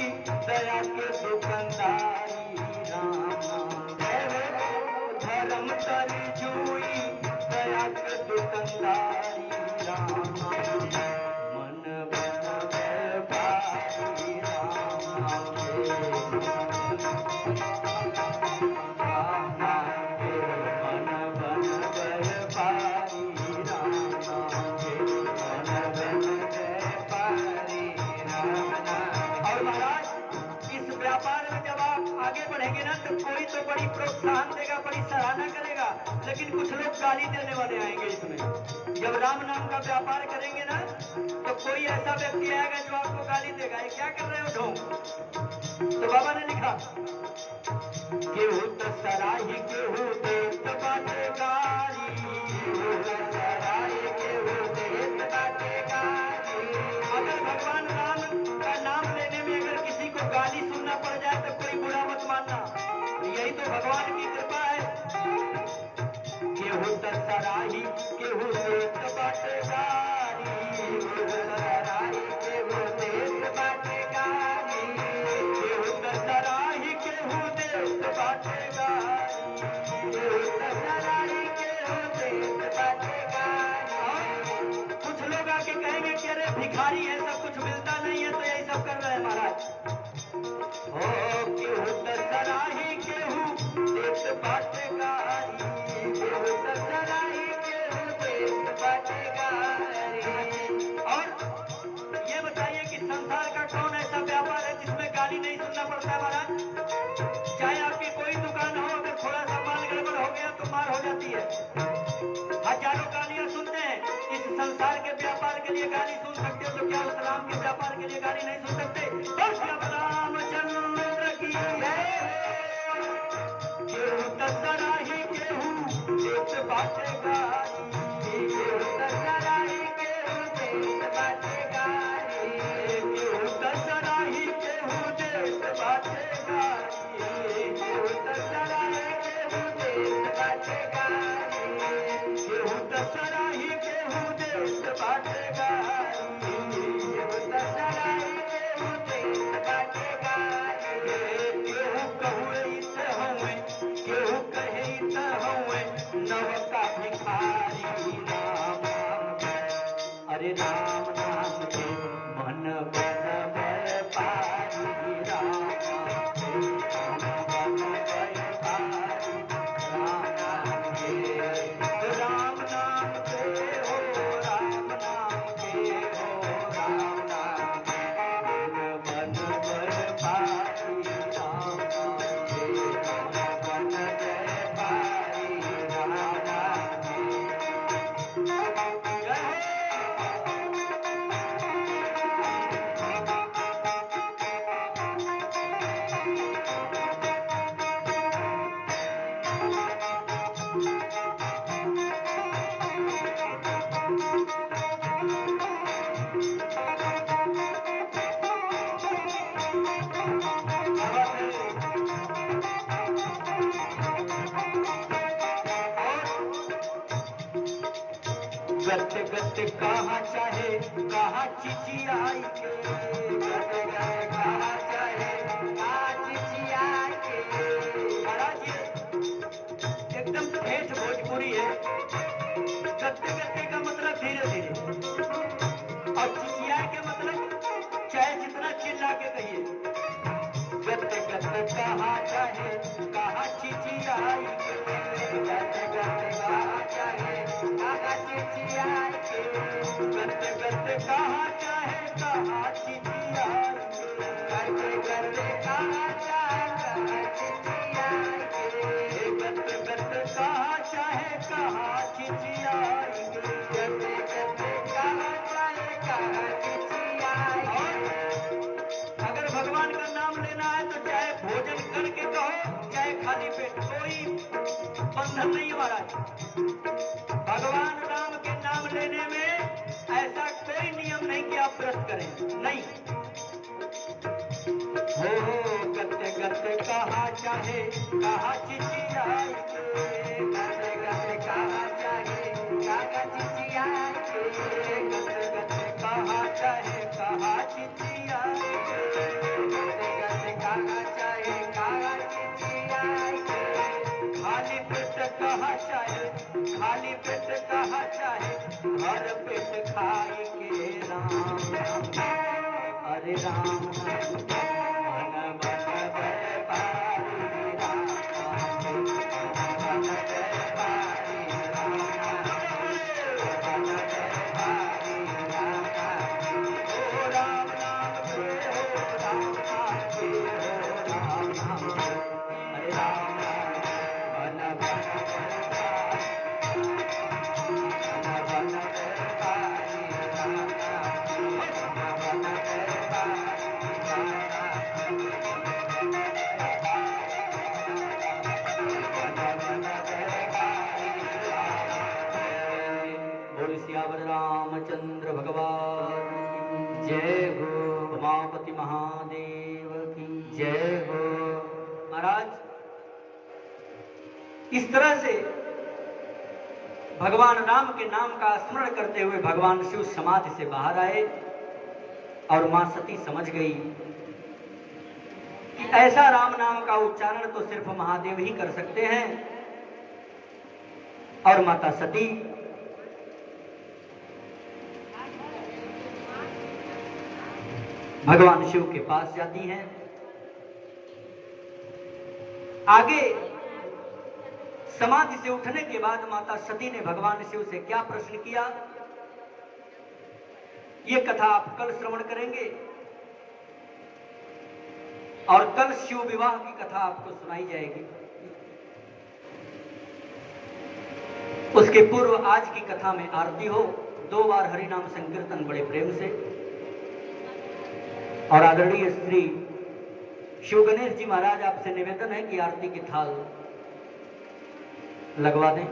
दया के दुकानदारी, राम नाम धर्म तरी जुई दया के दुकानदारी, राम नाम मन बन भय पारी, राम नाम के, राम नाम के मन बन भय पारी, राम नाम के मन बन भय पारी, राम नाम। और महाराज, इस व्यापार में जब आप आगे बढ़ेंगे ना तो कोई तो बड़ी प्रोत्साहन देगा, बड़ी सराहना करेगा, लेकिन कुछ लोग गाली देने वाले आएंगे इसमें। जब राम नाम का व्यापार करेंगे ना तो कोई ऐसा व्यक्ति आएगा जो आपको गाली देगा, ये क्या कर रहे हो ढोंग। तो बाबा ने लिखा, केहू तो सराही केहू देत बाटे गारी, केहू तो सराही केहू देत बाटे गारी। अगर भगवान राम का नाम लेने में अगर किसी को गाली सुनना पड़ जाए तो कोई बुरा मत मानना, यही तो भगवान की कृपा है। केहू तो सराही केहू देत बाटे गारी, केहू तो सराही केहू देत बाटे गारी, केहू तो सराही केहू देत बाटे गारी, केहू तो सराही केहू देत बाटे गारी। कुछ लोग आके कहेंगे कि अरे भिखारी है, सब कुछ मिलता नहीं है, तो यही सब कर रहे हैं महाराज। हो केहू तो सराही केहू देत बाटे गारी, केहू तो सराही केहू देत बाटे गारी। और ये बताइए कि संसार का कौन ऐसा व्यापार है जिसमें गाली नहीं सुनना पड़ता है महाराज? चाहे आपकी कोई दुकान हो, अगर थोड़ा सा माल गड़बड़ हो गया तो मार हो जाती है। हजारों गालियां सुनते हैं। इस संसार के व्यापार के लिए गाली सुन सकते हो तो क्या उस राम के व्यापार के लिए गाली नहीं सुन सकते? और श्री रामचंद्र की जय। केहू तो सराही केहू देत बाटे गारी, केहू तो सराही अरे राम नाम के मन बन भय पारी, राम नाम के मन बन भय पारी, राम नाम के हो राम नाम के हो राम नाम के मन बन भय पारी, राम नाम के मन बन भय पारी, राम नाम गत गत कहाँ चाहे कहाँ चिचियाई के, गत गत कहाँ चाहे कहाँ चिचियाई के। महाराज एकदम ठेठ भोजपुरी है। गत्ते गत्ते का मतलब धीरे धीरे, और चिचियाई के मतलब चाहे जितना चिल्ला के कहिए। गत गत कहाँ चाहे कहाँ चिचियाई के, गत गत कहाँ चाहे कहाँ चिचियाई के, गत गत कहाँ चाहे कहाँ चिचियाई के, गत गत कहाँ चाहे कहाँ चिचियाई के, गत गत कहाँ चाहे कहाँ चिचियाई के, गत गत कहाँ चाहे कहाँ चिचियाई के। अगर भगवान का नाम लेना है तो चाहे भोजन करके कहो चाहे खाली पेट, कोई बंधन नहीं है महाराज। भगवान राम के नाम लेने में ऐसा कोई नियम नहीं कि आप व्रत करें, नहीं। हो गत्ते गत्ते कहाँ चाहे कहाँ चिचियाई के, गत्ते गत्ते कहाँ चाहे कहाँ चिचियाई के, गत्ते गत्ते कहाँ चाहे कहाँ चिचियाई के, गत्ते गत्ते कहाँ चाहे कहाँ चिचियाई के। खाली पेट कहाँ चाहे खाली पेट कहाँ चाहे भर पेट खाई के राम, अरे राम मन बन भय पारी, राम मन भय पारी, राम मन भय पारी, ओ राम नाम के हो राम नाम के हो राम नाम, अरे राम मन बन भय पारी, मन बन भय पारी, राम मन बन भय पारी, बोल सियावर रामचंद्र भगवान की जय हो, उमापति महादेव की जय हो। महाराज इस तरह से भगवान राम के नाम का स्मरण करते हुए भगवान शिव समाधि से बाहर आए और मां सती समझ गई कि ऐसा राम नाम का उच्चारण तो सिर्फ महादेव ही कर सकते हैं। और माता सती भगवान शिव के पास जाती हैं। आगे समाधि से उठने के बाद माता सती ने भगवान शिव से क्या प्रश्न किया, ये कथा आप कल श्रवण करेंगे और कल शिव विवाह की कथा आपको सुनाई जाएगी। उसके पूर्व आज की कथा में आरती हो, 2 बार हरिनाम संकीर्तन बड़े प्रेम से। और आदरणीय श्री शिव गणेश जी महाराज आपसे निवेदन है कि आरती की थाल लगवा दें।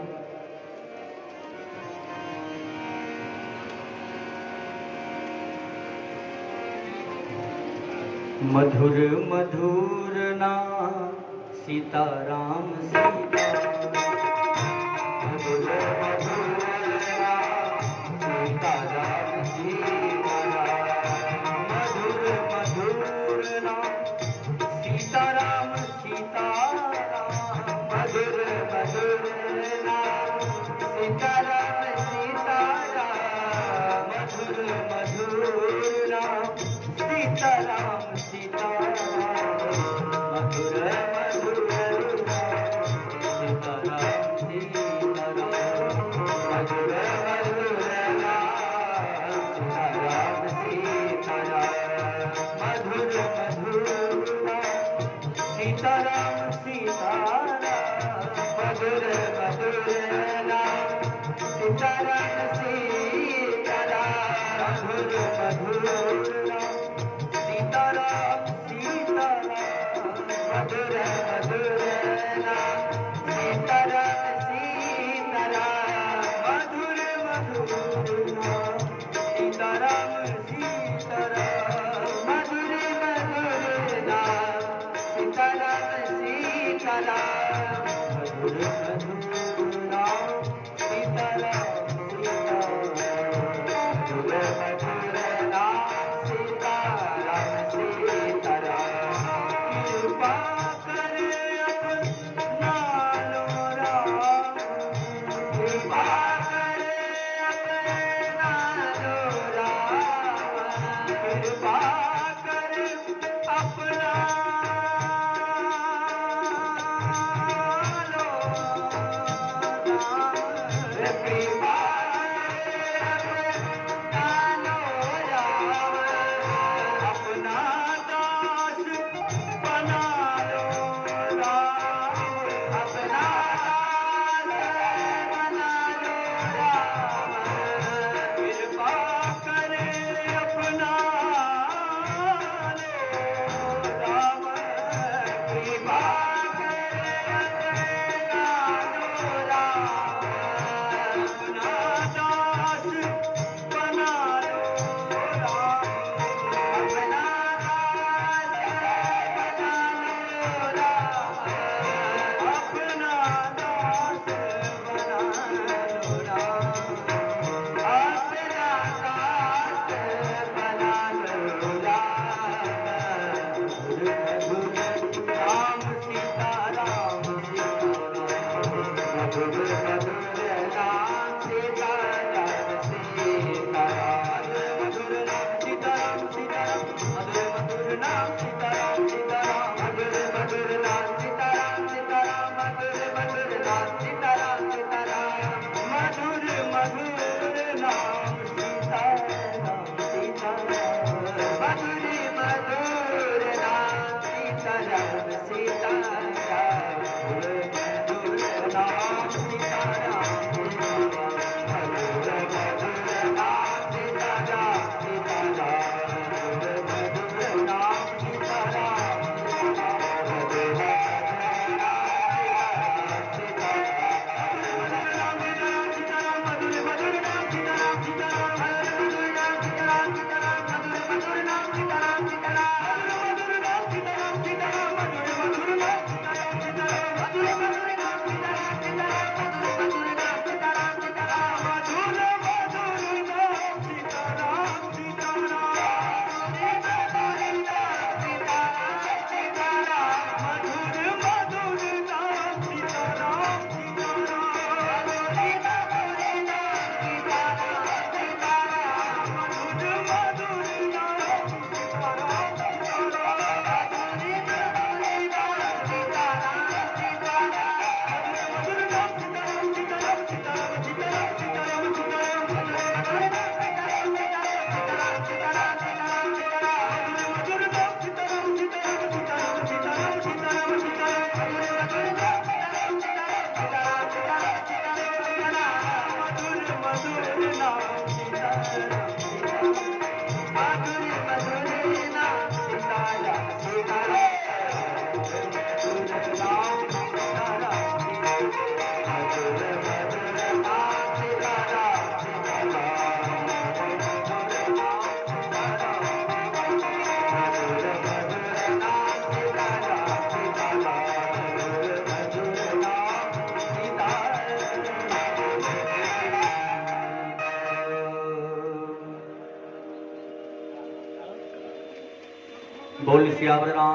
मधुर मधुर नाम सीताराम सीता, मधुर मधुर नाम सीताराम मधुर नाम सीताराम मधुर मधुर नाम सीताराम सीताराम मधुर नाम सीताराम मधुर मधुर नाम सीताराम बोल सियावर राम